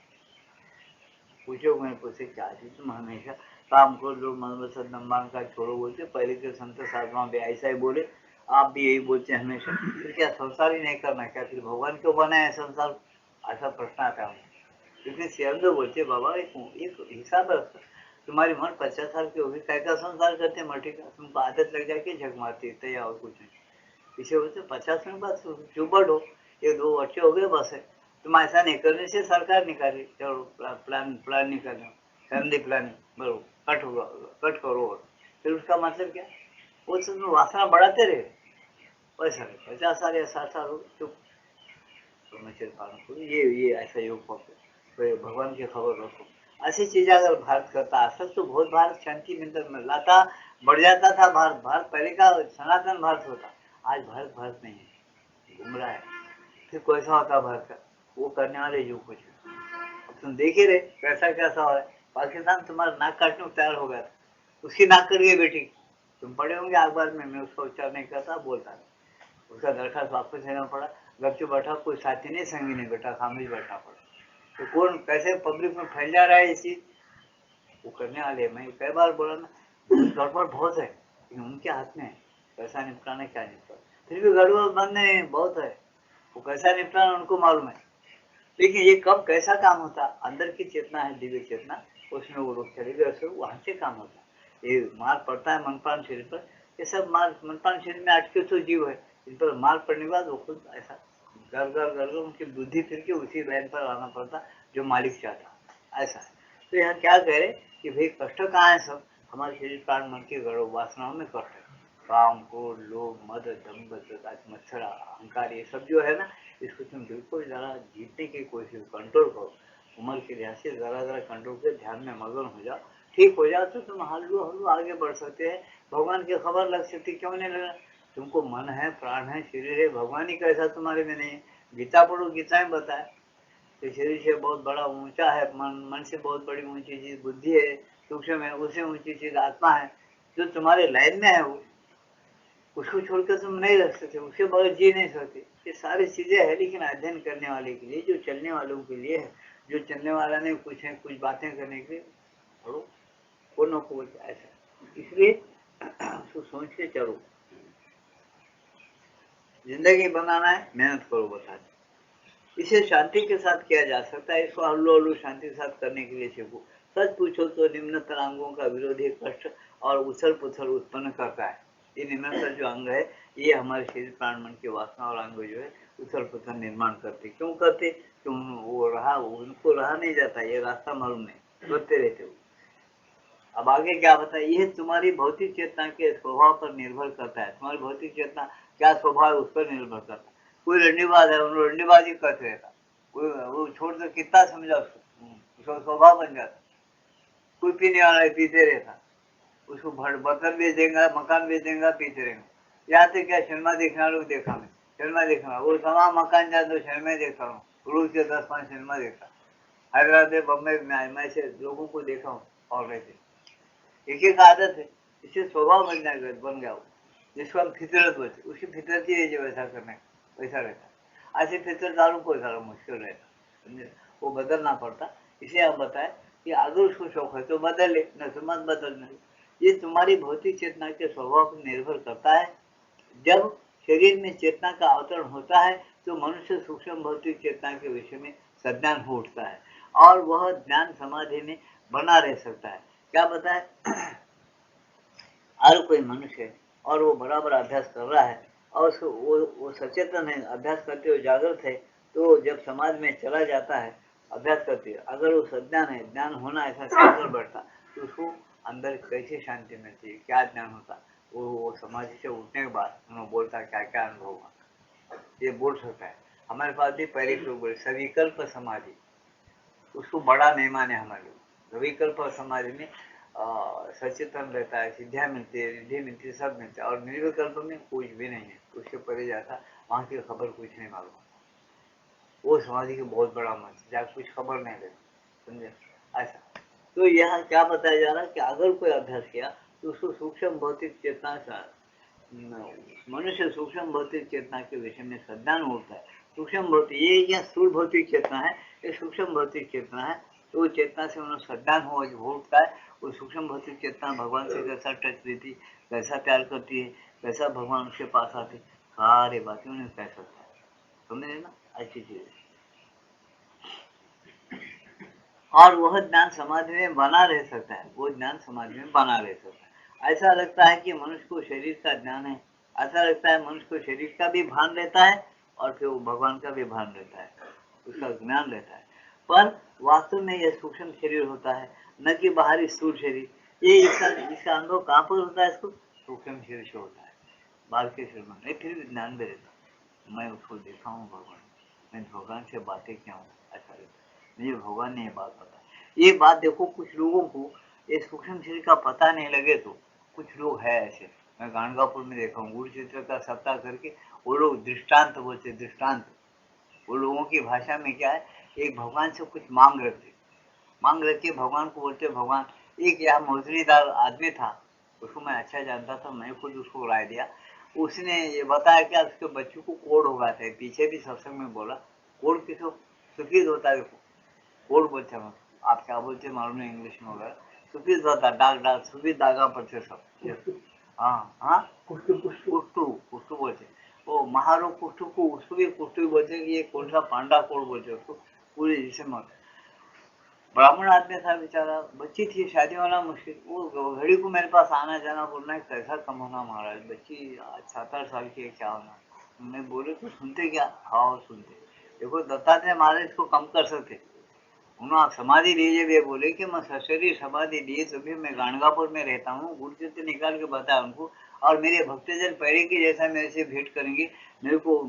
S1: पूछो मैं पूछे क्या चीज तुम हमेशा काम को जो मनवसत नंबान का छोड़ो बोलते, पहले के संत साधुओं भी ऐसा ही बोले, आप भी यही बोलते हैं हमेशा। फिर क्या संसार ही नहीं करना क्या, फिर भगवान क्यों बनाए संसार, ऐसा प्रश्न आता है। क्योंकि शेयरदेव तो बोलते बाबा एक हिसाब है, तुम्हारी मन 50 साल की होगी, कैसा संसार करते मठी का, तुमको आदत लग जाए कि झक मारती है या और कुछ नहीं। इसे बोलते 50 मिनट बाद चुपड़ हो, ये 2 बच्चे हो गए बस है। तुम ऐसा नहीं करने से सरकार निकाली, चलो प्लान निकालना, फैमिली प्लानिंग बरोबर कट करो, फिर उसका मतलब क्या, वो सब वासना बढ़ाते रहे, वैसा 50 साल या 60 साल हो चुप, तो मैं चिर पालन करूँ, ये ऐसा योग पकड़ो, भगवान की खबर रखो। ऐसी चीजें अगर भारत करता असर तो बहुत भारत शांति में लाता, बढ़ जाता था भारत। भारत पहले का सनातन भारत होता, आज भारत नहीं है, घूम रहा है। फिर कैसा होता भारत का, वो करने वाले जो कुछ, अब तुम देख ही रहे कैसा कैसा हो रहा है। पाकिस्तान तुम्हारा नाक काटने को तैयार हो गया था, उसकी नाक कट गई बेटी, तुम पढ़े होंगे अखबार में, मैं उसका उच्चार नहीं करता, बोलता उसका दरखास्त वापस लेना पड़ा, गपचुप बैठा, कोई साथी नहीं, संगी नहीं बैठा, खामोश बैठा पड़ा। तो कौन कैसे पब्लिक में फैल जा रहा है ये चीज, वो करने वाले, मैं कई बार बोला ना, गड़बड़ बहुत है, लेकिन उनके हाथ में है कैसा निपटाना क्या निपटाना। फिर भी गड़बड़ बंद नहीं बहुत है, वो कैसा निपटाना उनको मालूम है। लेकिन ये कब कैसा काम होता, अंदर की चेतना है, दिव्य चेतना, उसमें वो लोग चले गए, वहां से काम होता है। ये मार पड़ता है मनपान शरीर पर, ये सब मार मनपान शरीर में अटके तो जीव है, इन पर मार पड़ने के बाद वो खुद ऐसा घर उनकी बुद्धि फिर के उसी लाइन पर आना पड़ता जो मालिक चाहता, ऐसा है। तो यहाँ क्या कह रहे कि भाई कष्ट कहाँ है, सब हमारे शरीर प्राण मन के गढ़ वासनाओं में कष्ट है। काम क्रोध लोभ मद दंभ मत्सर अहंकार, ये सब जो है ना, इसको तुम बिल्कुल जरा जीतने की कोशिश, कंट्रोल करो। उम्र के लिहाज से जरा कंट्रोल कर ध्यान में मगन हो जाओ, ठीक हो जाओ तो तुम हल्लू हल्लू आगे बढ़ सकते हैं। भगवान की खबर लग सकती, क्यों नहीं लगा, तुमको मन है, प्राण है, शरीर है, भगवान ही कैसा तुम्हारे में नहीं है। गीता पढ़ो, गीता में बताए कि शरीर से बहुत बड़ा ऊंचा है मन से बहुत बड़ी ऊंची चीज बुद्धि है, सूक्ष्म है, उससे ऊंची चीज आत्मा है। जो तुम्हारे लाइन में है वो, उसको छोड़कर तुम नहीं रख सकते, उसके बगैर जी नहीं सकते। ये सारी चीजें है, लेकिन अध्ययन करने वाले के लिए, जो चलने वालों के लिए है। जो चलने वाला नहीं, कुछ है कुछ बातें करने के लिए पढ़ो, को को ऐसा, इसलिए उसको सोच के चलो। जिंदगी बनाना है, मेहनत करो, बता दे। इसे शांति के साथ किया जा सकता है, इसको हल्लू हल्लू शांति के साथ करने के लिए सीखो। सच पूछो तो निम्नतर अंगों का विरोधी कष्ट और उछल पुछल उत्पन्न करता है। ये निम्नतर जो अंग है, ये हमारे शरीर प्राण मन की वासना और अंग जो है उछल पुछल निर्माण करते। क्यों करते, क्यों वो रहा, उनको रहा नहीं जाता, ये रास्ता मालूम नहीं, करते रहते हो। अब आगे क्या बताए, ये तुम्हारी भौतिक चेतना के स्वभाव पर निर्भर करता है। तुम्हारी भौतिक चेतना क्या स्वभाव है, उस पर निर्भर करता है। कोई रंडीबाज है, उन्होंने रंडीबाजी करते रहता, कोई वो छोड़ कर कितना समझा उसका स्वभाव बन जाता। कोई पीने वाला है, पीते रहता, उसको बर्तन बेच देगा, मकान बेच देगा, पीते रहेगा। यहाँ तक क्या सिनेमा देखना, लोग देखा मैं सिनेमा देखना, वो तमाम मकान जाते तो सिनेमा देखता हूँ, रोज के 10-5 सिनेमा देखता। हैदराबाद बम्बई में मैं से लोगों को देखा हूँ, और रहते एक एक आदत है, इससे स्वभाव बन गया वो, जिसको हम फितरत बोलते, उसकी फितरत ही है जो वैसा करने वैसा रहता। ऐसे फितरत वालों को सारा मुश्किल रहता, समझे, वो बदलना पड़ता। इसे हम बताएं कि अगर उसको शौक है तो बदले, न तो मत बदलना। ये तुम्हारी भौतिक चेतना के स्वभाव पर निर्भर करता है। जब शरीर में चेतना का अवतरण होता है तो मनुष्य सूक्ष्म भौतिक चेतना के विषय में सज्ञान हो उठता है, और वह ज्ञान समाधि में बना रह सकता है। क्या बताए, हर कोई मनुष्य है और वो बराबर अभ्यास कर रहा है, और वो सचेतन है, अभ्यास करते हुए जागृत है। तो जब समाज में चला जाता है अभ्यास करते हुए, अगर वो सज्ञान है, ज्ञान होना ऐसा कर बैठता, तो उसको अंदर कैसे शांति मिलती है, क्या ज्ञान होता, वो समाज से उठने के बाद उन्होंने बोलता क्या क्या अनुभव हुआ, ये बोल सकता है। हमारे पास भी पहले लोग बोले सविकल्प समाधि, उसको बड़ा नहीं माने हमारे लोग। सविकल्प समाधि में सचेतन रहता है, सिद्धियाँ मिलती है, रिद्धि मिलती है, सब मिलता है। और निर्विकल्प में कुछ भी नहीं है, उसके परे जाता, वहाँ की खबर कुछ नहीं मालूम, वो समाधि की बहुत बड़ा मंच जहाँ कुछ खबर नहीं रहती, समझे ऐसा। तो यहाँ क्या बताया जा रहा है कि अगर कोई अभ्यास किया तो उसको सूक्ष्म भौतिक चेतना का, मनुष्य सूक्ष्म भौतिक चेतना के विषय में सज्ञान होता है। सूक्ष्म भौतिक, ये क्या स्थूल भौतिक चेतना है, ये सूक्ष्म भौतिक चेतना है। तो चेतना से उन्हें सज्ञान हो उठता है, वो सूक्ष्म भौतिक चेतना भगवान से कैसा टच देती, कैसा प्यार करती है, कैसा भगवान उसके पास आते, सारे बातें उन्हें कह सकता है। समझे ना, ऐसी चीज। और वह ज्ञान समाधि में बना रह सकता है, वो ज्ञान समाधि में बना रह सकता है। ऐसा लगता है कि मनुष्य को शरीर का ज्ञान है, ऐसा लगता है मनुष्य को शरीर का भी भान रहता है और फिर वो भगवान का भी भान रहता है, उसका ज्ञान रहता है। पर वास्तव में यह सूक्ष्म शरीर होता है, न कि बाहरी स्थूल शरीर। ये इसका अनुभव कहाँ पर होता है? इसको सूक्ष्म शरीर से होता है, बाहर के शरीर में नहीं। फिर भी ज्ञान में रहता, मैं उसको देखा हूँ भगवान, मैं भगवान से बातें क्या हूँ, ऐसा रहता है। मुझे भगवान ने ये बात पता। ये बात देखो, कुछ लोगों को ये सूक्ष्म शरीर का पता नहीं लगे तो कुछ लोग है ऐसे, मैं गाणगापुर में देखा हूँ, गुरु चित्र का सप्ताह करके वो लोग दृष्टांत बोलते, दृष्टांत। वो लोगों की भाषा में क्या है, एक भगवान से कुछ मांग रख के भगवान को बोलते, भगवान। एक यहाँ मौजरीदार आदमी था, उसको मैं अच्छा जानता था, मैं खुद उसको राय दिया। उसने ये बताया कि उसके बच्चों को कोढ़ हो गया था, पीछे भी सत्संग में बोला, कोढ़ किसको सफेद होता है, कोढ़ बोलते हैं, आप क्या बोलते मालूम नहीं इंग्लिश में वगैरह, सफेद होता, दाग सफेद दागा पड़ते सब। हाँ हाँ, कुष्टू बोलते, वो महारोग कुष्टू को, उसको भी कुष्टू बोलते कि ये कौन सा पांडा कोढ़ बोलते उसको, पूरे जिसे मत। ब्राह्मण आदमी था बेचारा, बच्ची थी, शादी होना मुश्किल, वो घड़ी को मेरे पास आना जाना, बोलना है कैसा कम होना महाराज, बच्ची 7-8 साल की है, क्या होना। मैं बोले तो सुनते क्या? हाँ सुनते। देखो दत्तात्रेय महाराज इसको कम कर सकते, उन्होंने आप समाधि लीजिए, वे बोले कि मैं सशरीर समाधि लिए तभी मैं गाणगापुर में रहता हूँ, गुरुचित्र निकाल के बताया उनको, और मेरे भक्तजन पहले की जैसा मेरे से भेंट करेंगे, मेरे को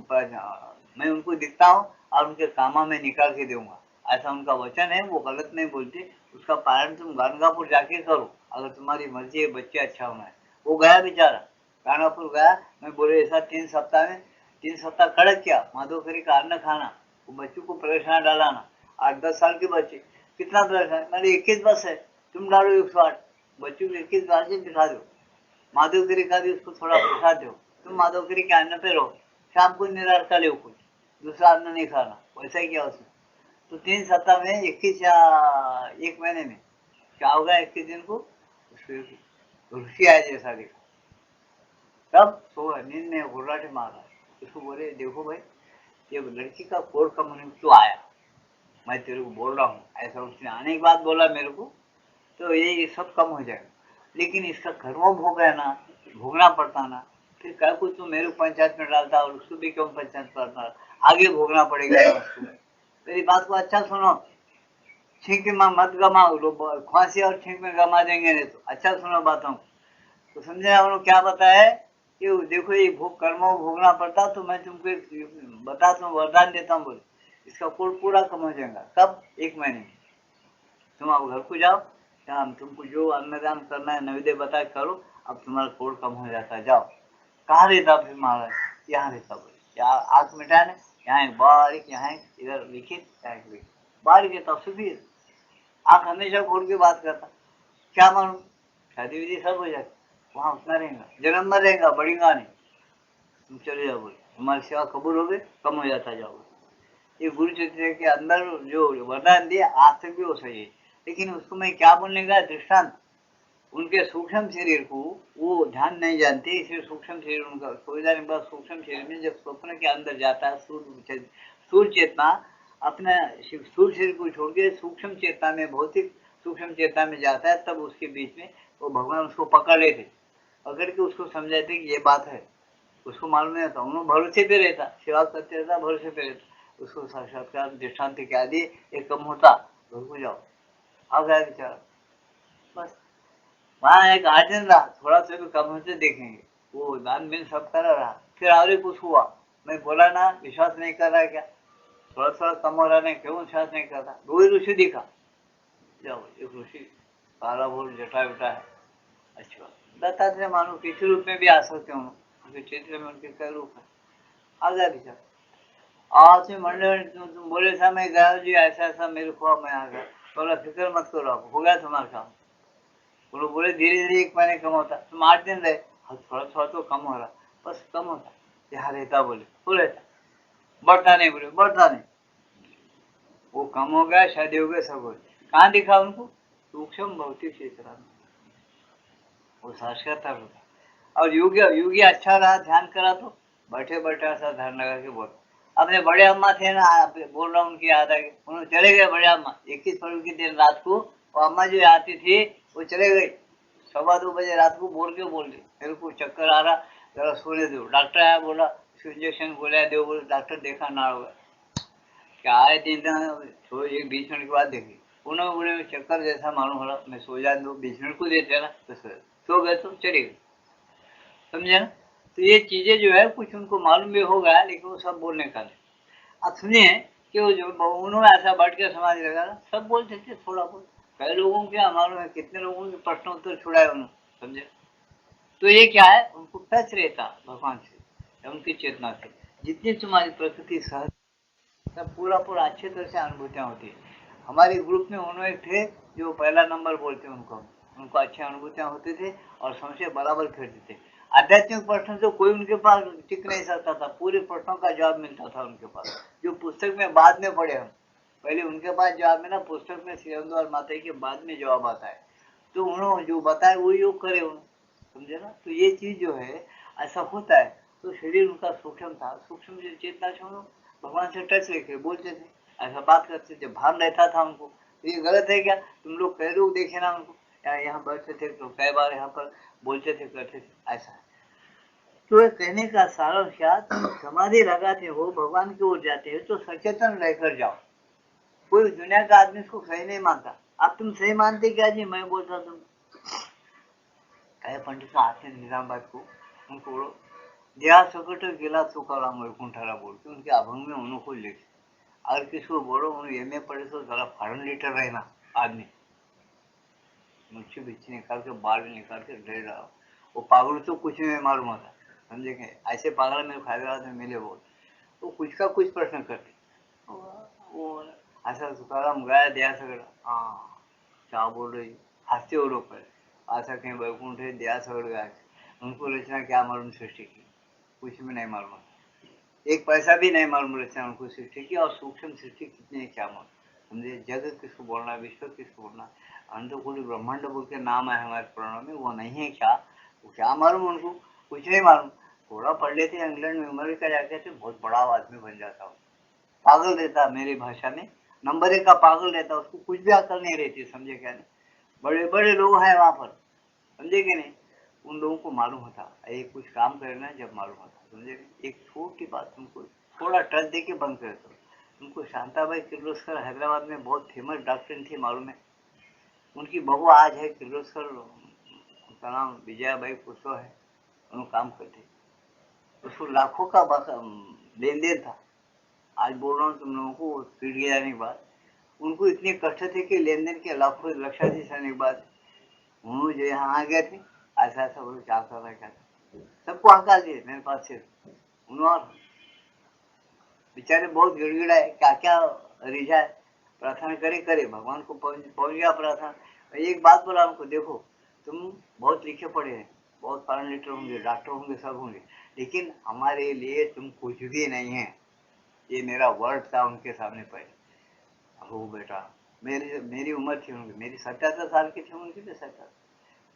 S1: मैं उनको दिखता हूँ और उनके कामा में निकाल के दूंगा, ऐसा उनका वचन है, वो गलत नहीं बोलते। उसका पालन तुम गाणगापुर जाके करो, अगर तुम्हारी मर्जी है, बच्चे अच्छा होना है। वो गया बेचारा, गाणगापुर गया, मैं बोले ऐसा 3 सप्ताह कड़क किया, माधोकरी का अन्न खाना, वो बच्चों को परेशान डालाना, 8-10 साल के बच्चे, कितना परेशान, मैंने 21 बस है, तुम डालो 108, बच्चों को 21 बार से बिठा दो, माधोगिरी का भी उसको थोड़ा प्रसाद दो, तुम माधोगिरी के अन्न पे रहो, शाम को निरार का लो, कुछ दूसरा अन्न नहीं खाना, वैसा ही किया उसने। तो 3 सप्ताह में 21 या 1 महीने में क्या होगा, 21 दिन को ऋषि आया जैसा देखा, तब सो नींद में घुर्राटे मारा, उसको बोले देखो भाई, ये लड़की का कोड़ कम होने क्यों आया, मैं तेरे को बोल रहा हूँ, ऐसा उसने आने के बाद बोला मेरे को, तो ये सब कम हो जाएगा। लेकिन इसका कर्म भोग है ना, भोगना पड़ता ना, फिर क्या कुछ तो मेरे को पंचायत में डालता और उसको भी क्यों पंचायत करता, आगे भोगना पड़ेगा उसको। मेरी बात को अच्छा सुनो, छींक में मत गमाओ, खांसी और छींक में गमा देंगे नहीं तो, अच्छा सुनो बातों तो समझे। उन्होंने क्या बताया कि देखो ये कर्म भोगना पड़ता, तो मैं तुमको बताता हूँ, वरदान देता हूँ, बोले इसका कोड पूरा कम हो जाएगा। कब? 1 महीने में। तुम अब घर को जाओ, शाम तुमको जो अन्नदान करना है नैवेद्य बता करो, अब तुम्हारा कोड कम हो जाता है, जाओ। कहाँ रहता फिर महाराज? यहाँ रहता, बोले यहाँ आंख मिटाने, यहाँ एक बारीक, यहाँ इधर लिखित, यहाँ एक लिखित, बारीक रहता, सुबह आंख हमेशा खोल के बात करता, क्या मालूम शादी विधि सब हो जाती, वहाँ उतना रहेगा, जन्म में रहेगा, बढ़ेगा नहीं, तुम चले जाओ, बोले तुम्हारी सेवा कबूल हो गई, कम हो जाता जाओ। ये गुरु चरित्र के अंदर जो वरदान दिया आज तक भी वो सही है, लेकिन उसको मैं क्या बोलने का दृष्टांत, उनके सूक्ष्म शरीर को वो ध्यान नहीं जानते, इसलिए सूक्ष्म शरीर उनका सो जाने के बाद सूक्ष्म शरीर में जब स्वप्न के अंदर जाता है, सूर्य चेतना अपना स्थूल शरीर को छोड़ के सूक्ष्म चेतना में, भौतिक सूक्ष्म चेतना में जाता है, तब उसके बीच में वो भगवान उसको पकड़ लेते, पकड़ के उसको समझाते कि ये बात है, उसको मालूम नहीं था, उन्होंने भरोसे पे रहता, सेवा करते रहता, भरोसे पे रहता, उसको साक्षात्कार दृष्टांत क्या दिए, एक कम होता, घर को जाओ, आ गया बेचारा, बस। वहाँ एक 8 दिन रहा, थोड़ा सा भी कम होते देखेंगे, वो दान बिन सब करा रहा, फिर और कुछ हुआ, मैं बोला ना, विश्वास नहीं कर रहा क्या, थोड़ा थोड़ा कम हो रहा, नहीं क्यों विश्वास नहीं कर रहा, दो ही ऋषि दिखा, जाओ एक ऋषि काला भूल जटा उटा है, अच्छा दत्तात्रेय मानो किसी रूप में भी आ सकते हो, उनके क्षेत्र में उनके कई रूप है, आ गया बेचारा। आज में मंडल तुम बोले था मैं गया जी, ऐसा ऐसा मेरे को मैं आ गया, थोड़ा फिक्र मत करो, हो गया तुम्हारा काम। वो बोले धीरे धीरे 1 महीने कम होता, तुम 8 दिन रहे, थोड़ा थोड़ा तो कम हो रहा, बस कम होता, यहाँ रहता, बोले वो रहता, बढ़ता नहीं, बोले बढ़ता नहीं, वो कम हो गया, शादी हो गया, सब हो गया। कहाँ दिखा उनको? सूक्ष्म भौतिक चेतना में वो साक्षात्कार होता। और योगी योगी अच्छा रहा, ध्यान करा तो बैठे बैठे ऐसा ध्यान लगा के बोल। अपने बड़े अम्मा थे ना, बोल रहा हूँ उनकी याद आ गई, उन्होंने चले गए बड़े अम्मा 21 फरवरी के दिन रात को। वो अम्मा जो आती थी वो चले गई 2:15 रात को, बोल दी मेरे को चक्कर आ रहा, जरा सोने दो। डॉक्टर आया, बोला इंजेक्शन बोला दो, बोले डॉक्टर देखा ना होगा क्या है दिन, तो एक 20 मिनट के बाद देखी, उन्होंने बोले चक्कर जैसा मालूम हो रहा, मैं सो जाने दो, 20 मिनट को देते ना, तो सो गए तो चले गए। समझे ना? तो ये चीजें जो है कुछ उनको मालूम भी होगा, लेकिन वो सब बोलने का नहीं। अब सुनिए कि वो जो उन्होंने ऐसा बैठ के समाधि लगा, सब बोलते थे थोड़ा बहुत। कई लोगों के मालूम है कितने लोगों के प्रश्न उत्तर छुड़ाए उन्होंने। समझे? तो ये क्या है, उनको टच रहता भगवान से, उनकी चेतना से। जितनी तुम्हारी प्रकृति सहज, सब पूरा पूरा अच्छे तरह से अनुभूतियाँ होती है। हमारे ग्रुप में उन्होंने थे जो पहला नंबर बोलते हैं, उनको अच्छी अनुभूतियाँ होती थी और संशय बराबर करते थे। आध्यात्मिक प्रश्न तो कोई उनके पास टिक नहीं सकता था, पूरे प्रश्नों का जवाब मिलता था उनके पास, जो पुस्तक में बाद में पढ़े हम। पहले उनके पास जवाब में ना, पुस्तक में श्रीअंदर माता के बाद में जवाब आता है, तो उन्होंने जो बताया वो योग करे उन्होंने। समझे ना? तो ये चीज जो है ऐसा होता है। तो शरीर उनका सूक्ष्म था, सूक्ष्म जो चेतना छोड़ो, भगवान से टच लेके बोलते थे, ऐसा बात करते थे, भान रहता था उनको। तो ये गलत है क्या? तुम लोग कई लोग देखे ना उनको, यहाँ बैठते थे तो कई बार यहाँ पर बोलते थे, करते थे, ऐसा है। तो कहने का सारा क्या, तुम समाधि लगाते हो, भगवान की ओर जाते हो, तो सचेतन रहकर जाओ। कोई दुनिया का आदमी इसको सही नहीं मानता। अब तुम सही मानते क्या जी? मैं बोलता तुम काय पंडित आते निजामाबाद को, उनको देहा सकट गेला तुकाराम वैकुंठाला बोलते, उनके अभंग में उनको लिखे। अगर किसको बोलो उन्हें एम ए पढ़े तो जरा फॉरन लीटर रहना आदमी, मुझसे बिच्छी निकाल के बाल निकाल के डर रहा, वो पागल तो कुछ नहीं मालूम होता। समझे? ऐसे पागल मेरे हैदराबाद में मिले बहुत, वो कुछ का कुछ प्रश्न करते। वो ऐसा तुकाराम गया दया सगड़, हाँ क्या बोल रही, हंसते वो लोग पर। ऐसा कहीं वैकुंठ है, दया सगड़ गया, उनको रचना क्या मालूम सृष्टि की, कुछ भी नहीं मालूम, एक पैसा भी नहीं मालूम रचना उनको सृष्टि की, और सूक्ष्म सृष्टि कितनी है क्या मालूम। समझे? जगत किसको बोलना, विश्व किसको बोलना, अंतकुल ब्रह्मांड बोल के नाम है हमारे पुराणों में, वो नहीं है क्या, वो क्या मालूम उनको, कुछ नहीं मालूम। थोड़ा पढ़ लेते इंग्लैंड में अमेरिका जाके तो बहुत बड़ा आदमी बन जाता हूँ। पागल रहता, मेरी भाषा में नंबर 1 का पागल रहता, उसको कुछ भी अकल नहीं रहती। समझे क्या नहीं? बड़े बड़े लोग हैं वहां पर, समझे कि नहीं? उन लोगों को मालूम होता ये कुछ काम करना है, जब मालूम होता। समझे? एक छोटी बात तुमको थोड़ा टच दे के बंद कर दो। तुमको शांताबाई किर्लोस्कर हैदराबाद में बहुत फेमस डॉक्टर थी, मालूम है? उनकी बहू आज है किर्लोस्कर, उनका नाम विजयाबाई कुशवाहा है, उन्होंने काम करते, उसको लाखों का लेन देन था। आज बोल रहा हूँ तुम लोगों को, पीट गया जाने के बाद उनको इतने कष्ट थे कि लेन देन के लाखों लक्षाधीश आने के बाद उन्होंने जो यहाँ आ गए थे, ऐसा ऐसा बोलो क्या कर रहा है, सबको हका दिए मेरे पास से। उन्होंने बेचारे बहुत गिड़गिड़ाए, क्या क्या रिझा है, प्रार्थना करे करे, भगवान को पहुंच गया प्रार्थना। एक बात बोला उनको, देखो तुम बहुत लिखे पढ़े हैं, बहुत पैरामीटर होंगे, डॉक्टर होंगे, सब होंगे, लेकिन हमारे लिए तुम कुछ भी नहीं है। ये मेरा वर्ड था उनके सामने पहले। हो बेटा, मेरी उम्र थी उनकी, मेरी 77 साल की थी, उनकी भी 77।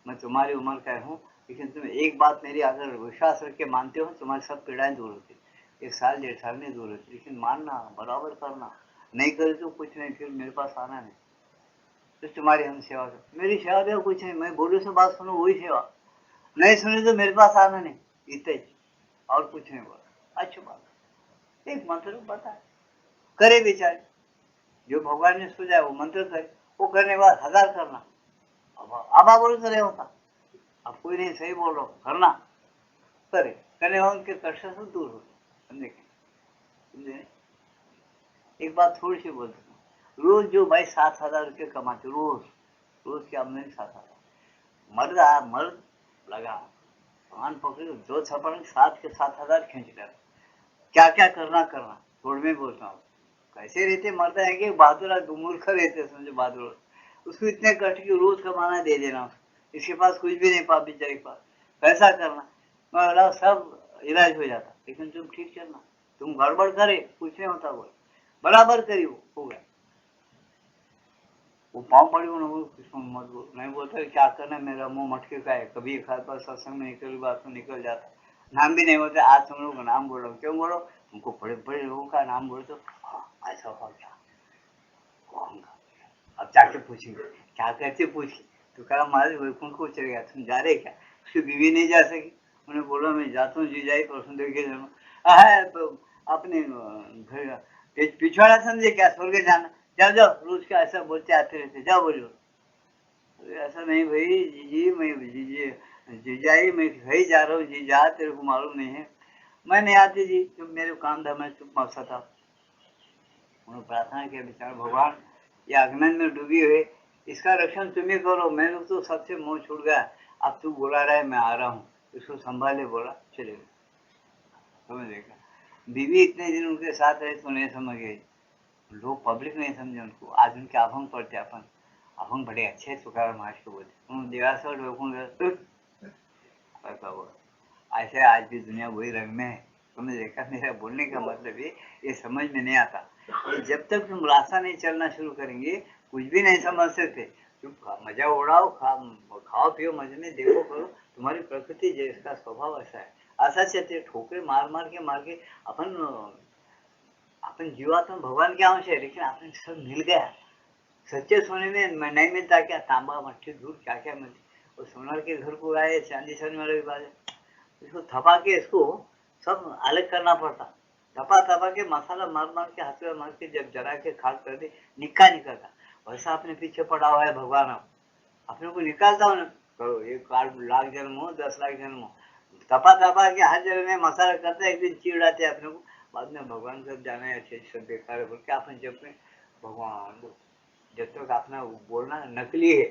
S1: मैं तुम्हारी उम्र का हूँ, लेकिन तुम एक बात मेरी अगर विश्वास रख के मानते हो, तुम्हारी सब पीड़ाएं दूर होती, 1 साल 1.5 साल में दूर होती, लेकिन मानना, बराबर करना, नहीं करे तो कुछ नहीं, फिर मेरे पास आना नहीं। तो तुम्हारी हम सेवा कर, मेरी सेवा देवा कुछ नहीं, मैं बोलूँ से बात सुनो वही सेवा, नहीं सुने तो मेरे पास आना नहीं, इतना ही, और कुछ नहीं बोला। अच्छी बात, एक मंत्र बताए, करे बेचारे, जो भगवान ने सुझाया वो मंत्र करे, वो करने के बाद 1000 करना। अब बोल करे होता, अब कोई नहीं, सही बोल रहा हूँ, करना, करे, करने वाले उनके कष्ट से दूर हो। समझे? समझे? एक बात थोड़ी सी बोलते हैं, रोज जो भाई 7,000 रुपये कमाते, रोज रोज की आमदनी 7,000, मर्द लगा पान पकड़े, 2 छप्पड़ 7 के 7,000 खींच कर, क्या क्या करना करना, थोड़ में बोलता हूँ। कैसे रहते मर्द है कि बहादुर मूर्ख रहते, समझे? बहादुर, उसको इतने कष्ट की रोज कमाना दे देना, इसके पास कुछ भी नहीं, पाप बेचारे के पास पैसा करना, मैं सब इलाज हो जाता, लेकिन तुम ठीक चलना, तुम गड़बड़ करे कुछ नहीं होता, वो बराबर करी, हो गया। वो पाँव पड़ी उन्होंने किसको मत बोल, नहीं बोलता क्या करना, मेरा मुंह मटके का है, कभी एक हाथ बार सत्संग में निकल बात तो निकल जाता, नाम भी नहीं बोलते, आज तुम लोग का नाम बोलो, क्यों बोलो, तुमको बड़े बड़े लोगों का नाम बोलो तो ऐसा हुआ क्या, कहूँगा अब जाके पूछेंगे क्या कहते पूछ, तो कहा महाराज वैकुंठ को चले गया, तुम जा रहे क्या, उसकी बीवी नहीं जा सकी, उन्हें बोला मैं जाता हूँ, जी जाए परसों देखे अपने घर पिछवाड़ा समझे क्या, स्वर्ग जाना, जाओ जाओ, रोज का ऐसा बोलते आते रहते, जाओ बोलो, ऐसा नहीं भाई जीजी, मैं जीजी जीजाई मैं सही जा रहा हूँ, जीजा तेरे को मालूम नहीं है, मैं नहीं आती जी, तुम मेरे काम था, मैं चुप मकसा था, उन्होंने प्रार्थना किया बेचारा भगवान ये अज्ञान में डूबी हुई, इसका रक्षण तुम ही करो, मैंने तो सबसे मुंह छूट गया, अब तू बुला रहा है मैं आ रहा हूँ, इसको संभाले बोला चले गए, समझ देखा, बीवी इतने दिन उनके साथ रहे तो नहीं समझ गए, लोग पब्लिक नहीं समझे उनको, आज उनके अभंग पढ़ते अपन, अभंग बड़े अच्छे तुकाराम महाराज को बोलते, उन्होंने दिवाकर ऐसा हुआ, ऐसे आज भी दुनिया वही रंग में है, तुमने देखा, मेरा बोलने का मतलब ये समझ में नहीं आता, ये जब तक तुम रास्ता नहीं चलना शुरू करेंगे कुछ भी नहीं समझ सकते, तुम मजा उड़ाओ, खाओ पियो मजे में, देखो करो, तुम्हारी प्रकृति जिसका स्वभाव ऐसा है, ऐसा चलते ठोकरे मार के अपन जीवात्मा भगवान के अंश है, लेकिन आपने सब मिल गया, सच्चे सोने में नहीं मिलता क्या, तांबा मट्टी दूध क्या क्या मिलती, और सोनार के घर को आए चांदी सोने वाले की बात है, इसको थपा के इसको सब अलग करना पड़ता, थपा के मसाला मार के हाथ में मार के जब जरा के खाक कर दे निकलता, वैसा अपने पीछे पड़ा हुआ है भगवान, अपने को निकालता हो ना, करो 1 लाख जन्म हो 10 लाख जन्म हो, थपा के हर जगह में मसाला करता है, एक दिन चिड़ाते अपने को, बाद में भगवान सब जाना है अच्छे सब बेकार बोल के अपन जब में भगवान जब तक अपना बोलना नकली है,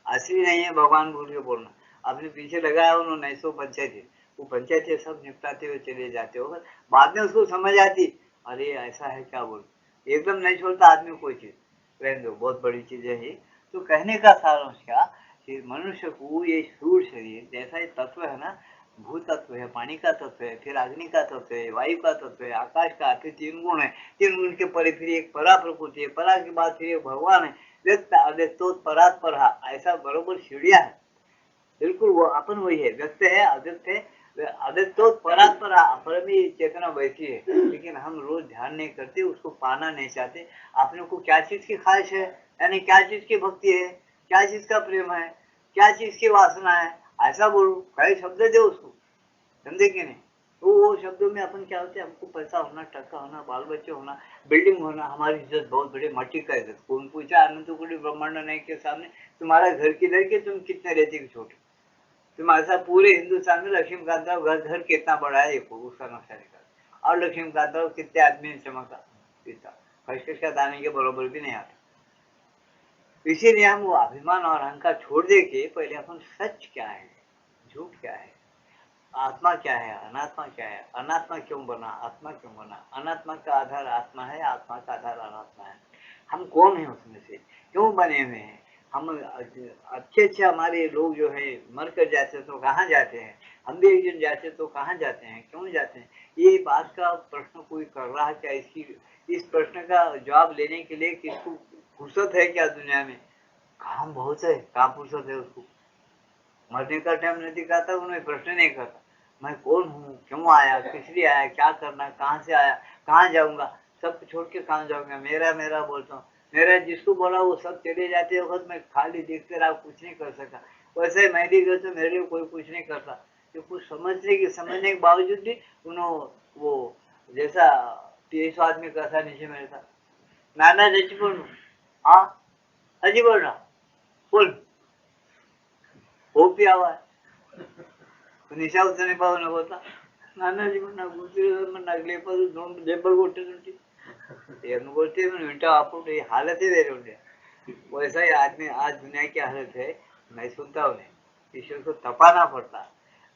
S1: असली नहीं है भगवान बोल के बोलना, अपने पीछे लगाया उन्होंने 900 पंचायत, वो पंचायत सब निपटाते हुए चले जाते हो, बाद में उसको समझ आती, अरे ऐसा है क्या बोल, एकदम नहीं छोड़ता आदमी कोई चीज, रहने दो बहुत बड़ी चीज है ये, तो कहने का सारांश क्या कि मनुष्य को ये स्थूल शरीर जैसा ये तत्व है ना, भू तत्व है, पानी का तत्व है, फिर अग्नि का तत्व है, वायु का तत्व है, आकाश का, फिर 3 गुण है, 3 गुण के परे फिर एक परा प्रकृति है, परा के बाद फिर एक भगवान है, व्यक्त अव्यक्तो परात परा, ऐसा बरोबर सीढ़िया है, बिल्कुल वो अपन वही है, व्यक्त है अव्यक्त है, अव्यक्तो परात परा, पर भी चेतना वैसी है, लेकिन हम रोज ध्यान नहीं करते, उसको पाना नहीं चाहते, अपने को क्या चीज की ख्वाहिश है, यानी क्या चीज की भक्ति है, क्या चीज का प्रेम है, क्या चीज की वासना है, ऐसा बोलो, कई शब्द दे उसको, समझे कि नहीं, तो वो शब्दों में अपन क्या होते हैं, हमको पैसा होना, टक्का होना, बाल बच्चे होना, बिल्डिंग होना, हमारी इज्जत बहुत बड़ी, मट्टी का इज्जत, कौन पूछा अनंत कोटि ब्रह्मांड नहीं के सामने तुम्हारा घर किधर के, तुम कितने रहते हो छोटे, तुम ऐसा पूरे हिंदुस्तान में लक्ष्मीकांत राव घर कितना बड़ा है देखो, उसका नक्शा निकाल, और लक्ष्मीकांत राव कितने आदमी ने चमका पीता, खसखस का दाने के बराबर भी नहीं आता, इसीलिए हम वो अभिमान और अहंकार छोड़ दे के पहले अपन सच क्या है, झूठ क्या है, आत्मा क्या है, अनात्मा क्या है, अनात्मा क्यों बना, आत्मा क्यों बना, अनात्मा का आधार आत्मा है, आत्मा का आधार अनात्मा है, हम कौन है उसमें से, क्यों बने हुए हैं, हम अच्छे हमारे लोग जो है मर कर जाते तो कहाँ जाते हैं, हम भी एक दिन जाते तो कहाँ जाते हैं, क्यों जाते हैं, ये बात का प्रश्न कोई कर रहा है क्या, इस प्रश्न का जवाब लेने के लिए किसको फुर्सत है क्या दुनिया में, काम बहुत है, काम फुर्सत है उसको, मरने का टाइम नहीं दिखाता, उन्हें प्रश्न नहीं करता, मैं कौन हूँ, क्यों आया, किस लिए आया, क्या करना, कहाँ से आया, कहाँ जाऊंगा, सब छोड़ के कहाँ जाऊंगा, मेरा मेरा बोलता हूँ, मेरा जिसको बोला वो सब चले जाते वक्त मैं खाली देखते रहा, कुछ नहीं कर सका, वैसे मैं भी गया तो मेरे लिए कोई कुछ नहीं करता, तो कुछ समझने के बावजूद भी उन्होंने वो जैसा 23 आदमी कैसा नीचे मेरे था, नाना जज बोल, हाँ अजी बोल रहा बोल, हो पिया हुआ है, निशा उसने पाव न होता, नानाजी म्हणा गुजरी नगलेपद दెబ్బలు కొట్టేది ಏನು बोलते विंटा आप हालत ही वेरे होते, वैसा ही आदमी आज दुनिया की हालत है, मैं सुनता हूँ ईश्वर को तपाना पड़ता,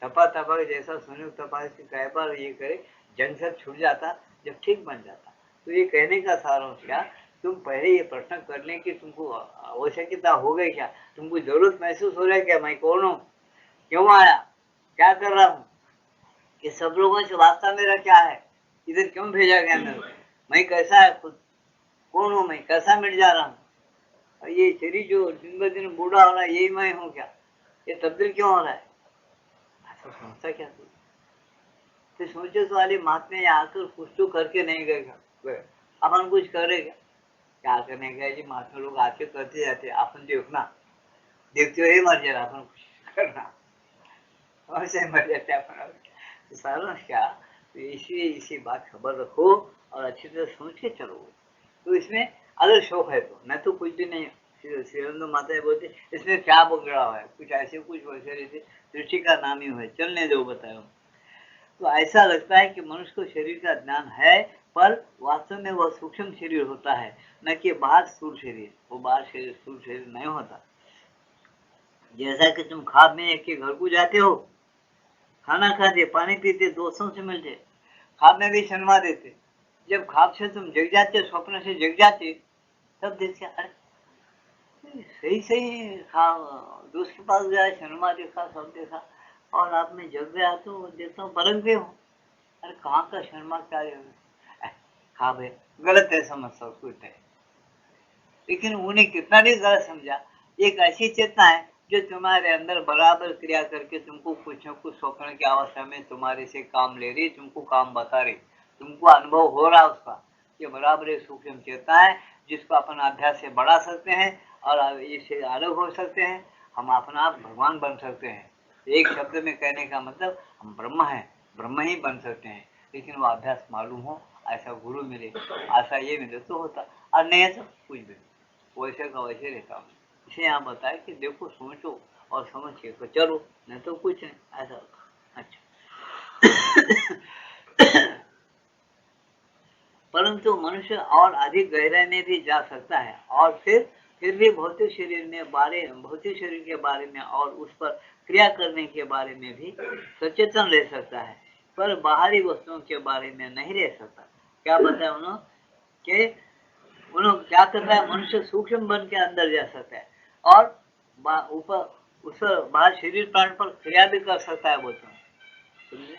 S1: तपा जैसा सुने तपा कई बार ये करे जंग सब छूट जाता, जब ठीक बन जाता, तो ये कहने का सारांश क्या, तुम पहले ये प्रश्न करने की तुमको आवश्यकता हो गई क्या, तुमको जरूरत महसूस हो रहा है क्या, मैं कौन हूँ, क्यों आया, क्या कर रहा हूँ, ये सब लोगों से वास्ता मेरा क्या है, इधर क्यों भेजा गया मेरे को, मैं कैसा है खुद, कौन हूँ मैं, कैसा मिट जा रहा हूँ, और ये शरीर जो दिन ब दिन बूढ़ा हो रहा है, यही मैं हूँ क्या? ये तब्दील क्यों हो रहा है? ऐसा सोचता क्या तू? तो सोचे तो वाले महात्मा यहाँ आकर कुछ तो करके नहीं गए क्या? अपन कुछ करे क्या करने गए जी? महात्मा लोग आके करते जाते, अपन देखना, देखते हुए मर जाना, अपन कुछ करना, वैसे मर जाते अपन। तो सारा क्या, तो इसलिए इसी बात खबर रखो और अच्छी तरह सोच के चलो। तो इसमें अगर शौक है तो, न तो कुछ भी नहीं। श्रीरंग माता बोलते इसमें क्या बगड़ा हुआ है, कुछ ऐसे कुछ वैसे रहते, दृष्टि का नाम ही है, चलने दो बताओ। तो ऐसा लगता है कि मनुष्य को शरीर का ज्ञान है, पर वास्तव में वह सूक्ष्म शरीर होता है, न कि बाहर स्थूल शरीर। वो बाहर शरीर स्थूल शरीर नहीं होता। जैसा कि तुम खाब में एक के घर को जाते हो, खाना खाते, पानी पीते, दोस्तों से मिलते, खाब में भी शर्मा देते। जब खाब से तुम जग जाते, स्वप्न से जग जाते, तब देखते अरे सही सही दोस्त के पास गया, शर्मा देखा, सब देखा, और आप में जग गया तो देखता हूँ बरक गए हो। अरे कहाँ का शर्मा, क्या खाब है, गलत है समझ सब कुछ है। लेकिन उन्हें कितना भी गलत समझा, एक ऐसी चेतना है जो तुम्हारे अंदर बराबर क्रिया करके तुमको कुछ न कुछ स्वप्न की अवस्था में तुम्हारे से काम ले रही, तुमको काम बता रही, तुमको अनुभव हो रहा उसका। ये बराबर एक सूक्ष्म चेतना है जिसको अपन अभ्यास से बढ़ा सकते हैं और इससे अलग हो सकते हैं। हम अपना आप भगवान बन सकते हैं। एक शब्द में कहने का मतलब हम ब्रह्म हैं, ब्रह्म ही बन सकते हैं। लेकिन वो अभ्यास मालूम हो, ऐसा गुरु मिले, ऐसा ये मिले तो होता, और नहीं है तो कुछ भी वैसे का वैसे रहता हूँ। इसे यहाँ बताया कि देखो, सोचो और समझ के तो चलो, नहीं तो कुछ नहीं, ऐसा होता। अच्छा। परंतु मनुष्य और अधिक गहराई में भी जा सकता है और फिर भी भौतिक शरीर के बारे में और उस पर क्रिया करने के बारे में भी सचेतन रह सकता है, पर बाहरी वस्तुओं के बारे में नहीं रह सकता। क्या बताया उन्होंने कि उन्होंने क्या करता है, मनुष्य सूक्ष्म बन के अंदर जा सकता है और ऊपर उस बाहर शरीर प्राण पर क्रिया भी कर सकता है बोलते हैं, समझे?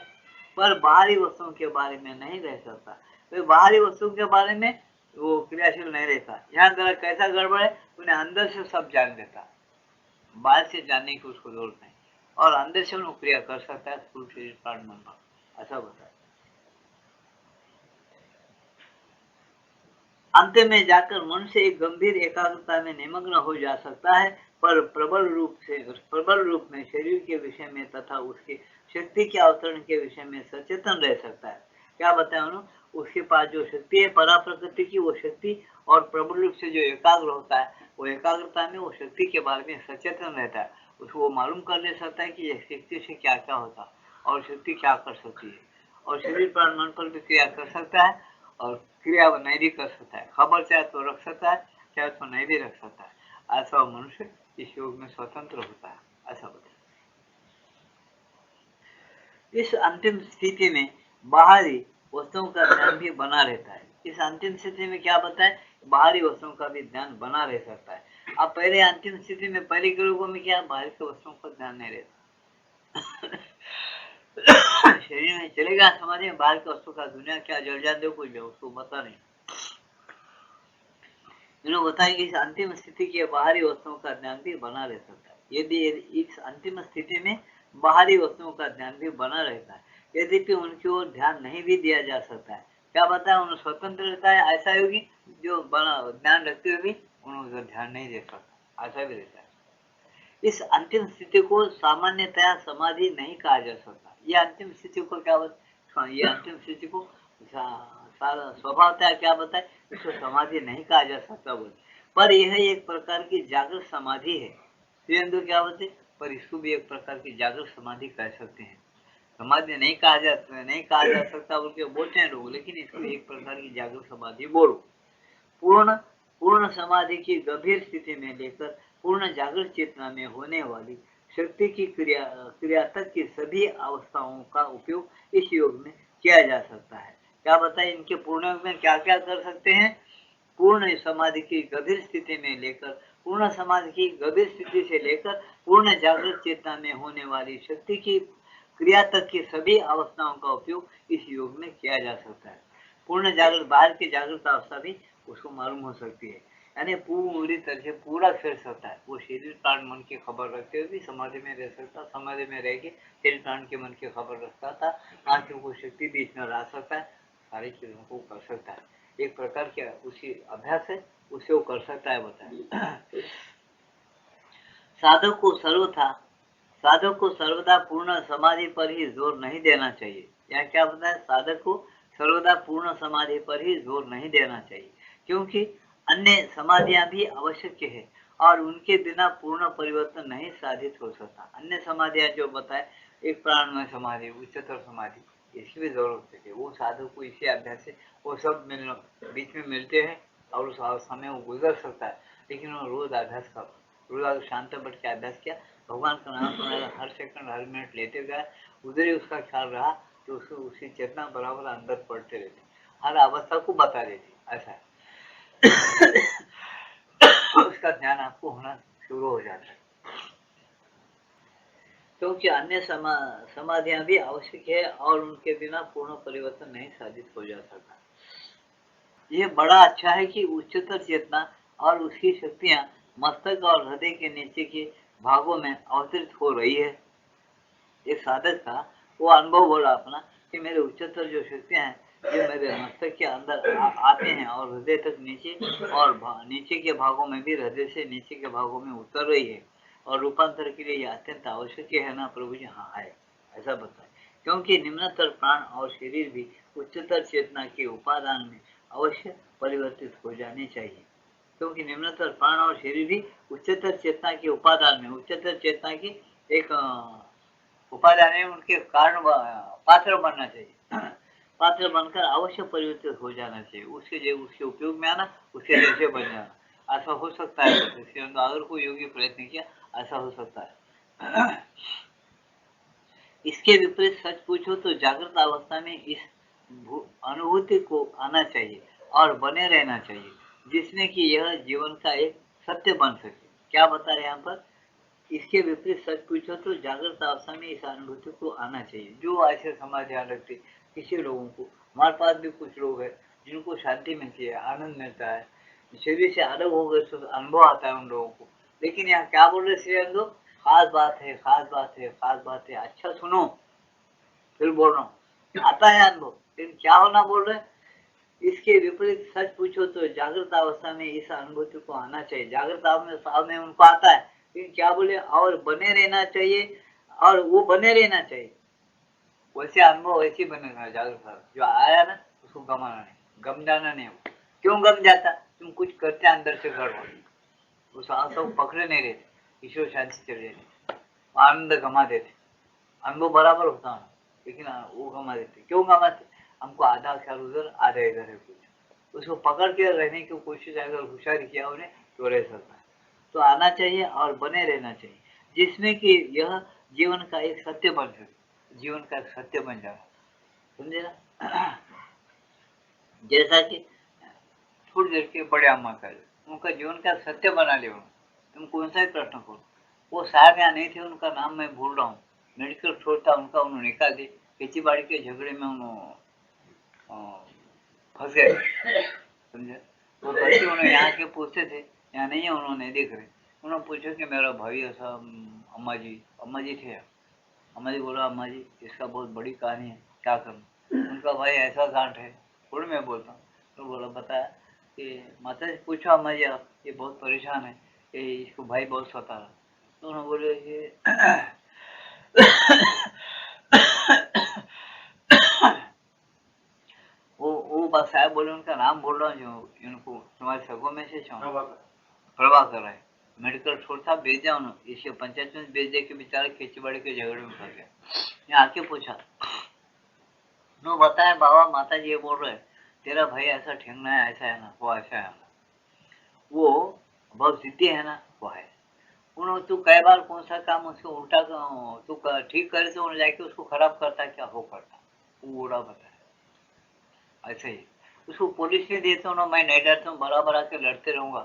S1: पर बाहरी वस्तुओं के बारे में नहीं रह सकता। तो बाहरी वस्तुओं के बारे में वो क्रियाशील नहीं रहता। यहाँ कैसा गड़बड़ है, उन्हें अंदर से सब जान देता, बाहर से जानने की उसको जरूरत नहीं, और अंदर से उन्हें क्रिया कर सकता है स्थूल शरीर प्राण मन पर। ऐसा बताया। अंत में जाकर मनुष्य एक गंभीर एकाग्रता में निमग्न हो जा सकता है, पर प्रबल रूप में शरीर के विषय में तथा उसके शक्ति के अवतरण के विषय में सचेतन रह सकता है। क्या बताया उन्होंने, उसके पास जो शक्ति है परा प्रकृति की, वो शक्ति, और प्रबल रूप से जो एकाग्र होता है, वो एकाग्रता में वो शक्ति के बारे में सचेतन रहता है। उसको वो मालूम कर ले सकता है कि यह शक्ति से क्या क्या होता और शक्ति क्या कर सकती है, और शरीर प्राण मन पर भी क्रिया कर सकता है और क्रिया नहीं भी कर सकता है। खबर चाहे तो रख सकता है, चाहे तो नहीं भी रख सकता है। ऐसा मनुष्य इस योग में स्वतंत्र होता है। ऐसा बताया। इस अंतिम स्थिति में बाहरी वस्तुओं का ध्यान भी बना रहता है। इस अंतिम स्थिति में क्या बताए, बाहरी वस्तुओं का भी ध्यान बना रह सकता है। अब पहले अंतिम स्थिति में, पहले के लोगों में क्या, बाहरी के वस्तुओं का ध्यान नहीं रहता। शरीर में चलेगा समाधि में, बाहर की वस्तु का दुनिया क्या जल जान दो कुछ उसको पता नहीं। इन्होंने बताया कि इस अंतिम स्थिति के बाहरी वस्तुओं का ध्यान भी बना रह सकता है। यदि इस अंतिम स्थिति में बाहरी वस्तुओं का ध्यान भी बना रहता है, यद्यपि उनकी ओर ध्यान नहीं भी दिया जा सकता है। क्या बताया, उन्हें स्वतंत्र रहता है। ऐसा योगी जो ध्यान रखते हुए भी उन्होंने ध्यान नहीं दे सकता, ऐसा भी रहता है। इस अंतिम स्थिति को सामान्यतया समाधि नहीं कहा जा सकता। ये अंतिम स्थिति को क्या बताए, ये अंतिम स्थिति को स्वभावतः क्या बताए, इसको समाधि नहीं कहा जा सकता बोले, पर यह एक प्रकार की जागृत समाधि है। तो क्या बोलते, पर इसको भी एक प्रकार की जागृत समाधि कह सकते हैं। समाधि नहीं कहा जा सकता बोल के बोलते हैं लोग, लेकिन इसको एक प्रकार की जागृत समाधि बोलो। पूर्ण पूर्ण समाधि की गंभीर स्थिति में लेकर पूर्ण जागृत चेतना में होने वाली शक्ति की क्रिया तक की सभी अवस्थाओं का उपयोग इस योग में किया जा सकता है। क्या बताए, इनके पूर्ण योग में क्या क्या कर सकते हैं। पूर्ण समाधि की गंभीर स्थिति में लेकर, पूर्ण समाधि की गंभीर स्थिति से लेकर पूर्ण जागृत चेतना में होने वाली शक्ति की क्रिया तक की सभी अवस्थाओं का उपयोग इस योग में किया जा सकता है। पूर्ण जागृत, बाहर की जागृत अवस्था भी उसको मालूम हो सकती है। यानी पूरी तरह से पूरा खेल सकता है। वो शरीर प्राण मन की खबर रखते हुए भी समाधि में रह सकता, समाधि में रह के शरीर प्राण के मन की खबर रखता था, आंखों को शक्ति बीच में ला सकता है, सारी चीजों को कर सकता है। एक प्रकार का उसी अभ्यास है, उसे वो कर सकता है बताए। साधक को सर्वथा साधक को सर्वदा पूर्ण समाधि पर ही जोर नहीं देना चाहिए। यहाँ क्या बताया, साधक को सर्वदा पूर्ण समाधि पर ही जोर नहीं देना चाहिए, क्योंकि अन्य समाधियां भी आवश्यक है और उनके बिना पूर्ण परिवर्तन नहीं साधित हो सकता। अन्य समाधियां जो बताए, एक प्राणमय समाधि, उच्चतर समाधि, इसकी भी जरूरत है। वो साधक को इसी अभ्यास से वो सब बीच में मिलते हैं और उस समय वो गुजर सकता है, लेकिन वो रोज अभ्यास कर, रोज शांत बैठ के अभ्यास किया, भगवान का नाम सुना, हर सेकंड हर मिनट लेते गए, उधर ही उसका ख्याल रहा, तो उसको उसकी चेतना बराबर अंदर पड़ते रहती, हर अवस्था को बता देती, ऐसा है। उसका ध्यान आपको होना शुरू हो जाता है, क्योंकि अन्य समाधियां भी आवश्यक है और उनके बिना पूर्ण परिवर्तन नहीं साधित हो जा सकता। ये बड़ा अच्छा है कि उच्चतर चेतना और उसकी शक्तियां मस्तक और हृदय के नीचे के भागों में अवतरित हो रही है। एक साधक था, वो अनुभव बोला अपना कि मेरे उच्चतर जो शक्तियां हैं, ये मेरे मस्तक के अंदर आते हैं और हृदय तक नीचे, और नीचे के भागों में भी हृदय से नीचे के भागों में उतर रही है, और रूपांतर के लिए ये अत्यंत आवश्यक है ना प्रभु जी। हाँ है, ऐसा बताए, क्योंकि निम्नतर प्राण और शरीर भी उच्चतर चेतना के उपादान में अवश्य परिवर्तित हो जाने चाहिए, क्योंकि निम्नतर प्राण और शरीर भी उच्चतर चेतना के उपादान में, उच्चतर चेतना की एक उपादान है, उनके कारण पात्र बनना चाहिए। पात्र बनकर अवश्य परिवर्तित हो जाना चाहिए, उसके उपयोग में आना, उसके जैसे बन जाना, ऐसा हो सकता है। अगर कोई योगी प्रयत्न किया, ऐसा हो सकता है। इसके विपरीत सच पूछो तो जागृत अवस्था में इस अनुभूति को आना चाहिए और बने रहना चाहिए, जिसमें कि यह जीवन का एक सत्य बन सके। क्या बता रहे यहाँ पर, इसके विपरीत सच पूछो तो जागृत अवस्था में इस अनुभूति को आना चाहिए। जो ऐसे समाज ध्यान रखते, किसी लोगों को, हमारे पास भी कुछ लोग हैं जिनको शांति मिलती है, आनंद मिलता है, शरीर से अलग हो गए तो अनुभव आता है उन लोगों को, लेकिन यहाँ क्या बोल रहे श्री अरविंदो, खास बात है, खास बात है, खास बात है, अच्छा सुनो, फिर बोल रहा हूँ, आता है अनुभव, लेकिन क्या होना बोल रहे, इसके विपरीत सच पूछो तो जागृत अवस्था में इस अनुभूति को आना चाहिए। जागृत अवस्था में उनको आता है, लेकिन क्या बोले, और बने रहना चाहिए, और वो बने रहना चाहिए, वैसे अनुभव वैसे बने रहना। जागृत जो आया ना, उसको गमाना नहीं, गम जाना नहीं। क्यों गम जाता, तुम कुछ करते अंदर से गड़बड़, उस आशा को पकड़े नहीं रहते, ईश्वर शांति चले जाते, आनंद गमा देते, अनुभव बराबर होता है, लेकिन वो गमा देते। क्यों गमाते, हमको आधा ख्याल उधर आधा इधर है, कुछ उसको पकड़ के रहने की कोशिश अगर होशियारी किया उन्हें तो रह सकता है। तो आना चाहिए और बने रहना चाहिए, जिसमें कि यह जीवन का एक सत्य बन सके, जीवन का एक सत्य बन जाए, समझे ना। जैसा कि थोड़ी देर के बड़े अम्मा का उनका जीवन का सत्य बना लिया, तुम कौन सा ही प्रश्न करो, वो साहब यहाँ नहीं थे, उनका नाम मैं भूल रहा हूँ, मेडिकल स्टोर था उनका, उन्होंने निकाल दी, खेती बाड़ी के झगड़े में उन्होंने फंस गए, समझे। वो बच्चे उन्होंने यहाँ के पूछते थे, यहाँ नहीं है, उन्होंने देख रहे, उन्होंने पूछा कि मेरा भाई ऐसा, अम्मा जी थे, अम्मा जी बोला, अम्मा जी इसका बहुत बड़ी कहानी है, क्या करूँ, उनका भाई ऐसा गांठ है, थोड़ी मैं बोलता हूँ, तो बोला बताया कि माता जी पूछो अम्मा जी, आप ये बहुत परेशान है, ये इसको भाई बहुत सता रहा, तो उन्होंने बोले ये वो बस साहब बोले, उनका नाम बोल रहा हूँ, जो इनको तुम्हारे सगों में से प्रभाकर है, मेडिकल स्टोर था, भेज दिया उन्होंने, इसे पंचायत में भेज दिया कि बेचारा खेती बाड़ी के झगड़े में फंस गया। यहाँ आके पूछा, नो बताए बाबा, माता जी ये बोल रहे तेरा भाई ऐसा ठेंगना है, ऐसा है ना, वो ऐसा है ना, वो बहुत जिद्दी है ना, वो है, उन्होंने तू कई बार कौन सा काम उसको उल्टा तू ठीक करे तो उन्हें जाके उसको खराब करता, क्या हो करता, वो उड़ा बताया ऐसे ही। उसको पुलिस ने देते हो ना, मैं नहीं डरता हूँ, बराबर आके लड़ते रहूंगा,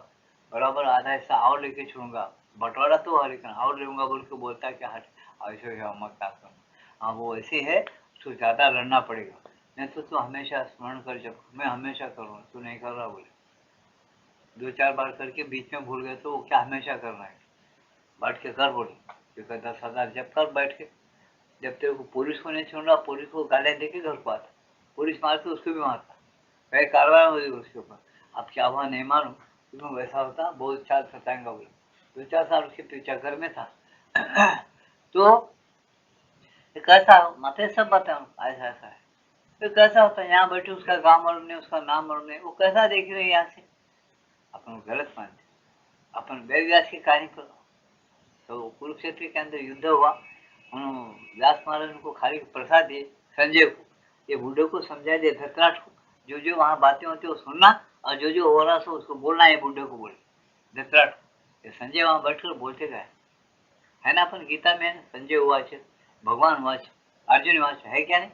S1: बराबर आधा हिस्सा और लेके छोड़ूंगा, बंटवारा तो है लेकिन और लूंगा बोल के बोलता क्या हट, ऐसे मत क्या करूँ। हाँ वो ऐसे है, उसको ज्यादा लड़ना पड़ेगा, नहीं तो तू हमेशा स्मरण कर, जब मैं हमेशा करूँ, तू नहीं कर रहा बोले, 2-4 बार करके बीच में भूल गए तो वो क्या हमेशा करना है, बैठ के कर बोले, क्योंकि 10,000 जब कर बैठ के, जब तेरे को पुलिस को नहीं छोड़ रहा, पुलिस को गालियाँ देके घर को आता, पुलिस मारते उसको भी मारता, कई कार्रवाई होगी उसके ऊपर। अब क्या हुआ नहीं मालूम, क्योंकि वैसा होता बहुत चाल सताएंगा बोले, 2-4 साल उसके पीछे घर में था। तो कैसा मत सब बताऊँ, ऐसा ऐसा है तो कैसा होता है, यहाँ बैठे उसका गाँव मालूम नहीं, उसका नाम मालूम नहीं, वो कैसा देख रहे यहाँ से, अपन गलत मानते, अपन वेद व्यास की कहानी करो। तो कुरुक्षेत्र के अंदर युद्ध हुआ, व्यास महाराज को खाली प्रसाद दिए संजय को, ये बूढ़े को समझा दे धृतराष्ट्र को, जो जो वहाँ बातें होती है वो सुनना, और जो जो हो रहा सो उसको बोलना है, बूढ़े को बोले धृतराष्ट्र। संजय वहाँ बैठकर बोलते गए है ना, अपन गीता में संजय उवाच, भगवान उवाच, अर्जुन उवाच, है क्या नहीं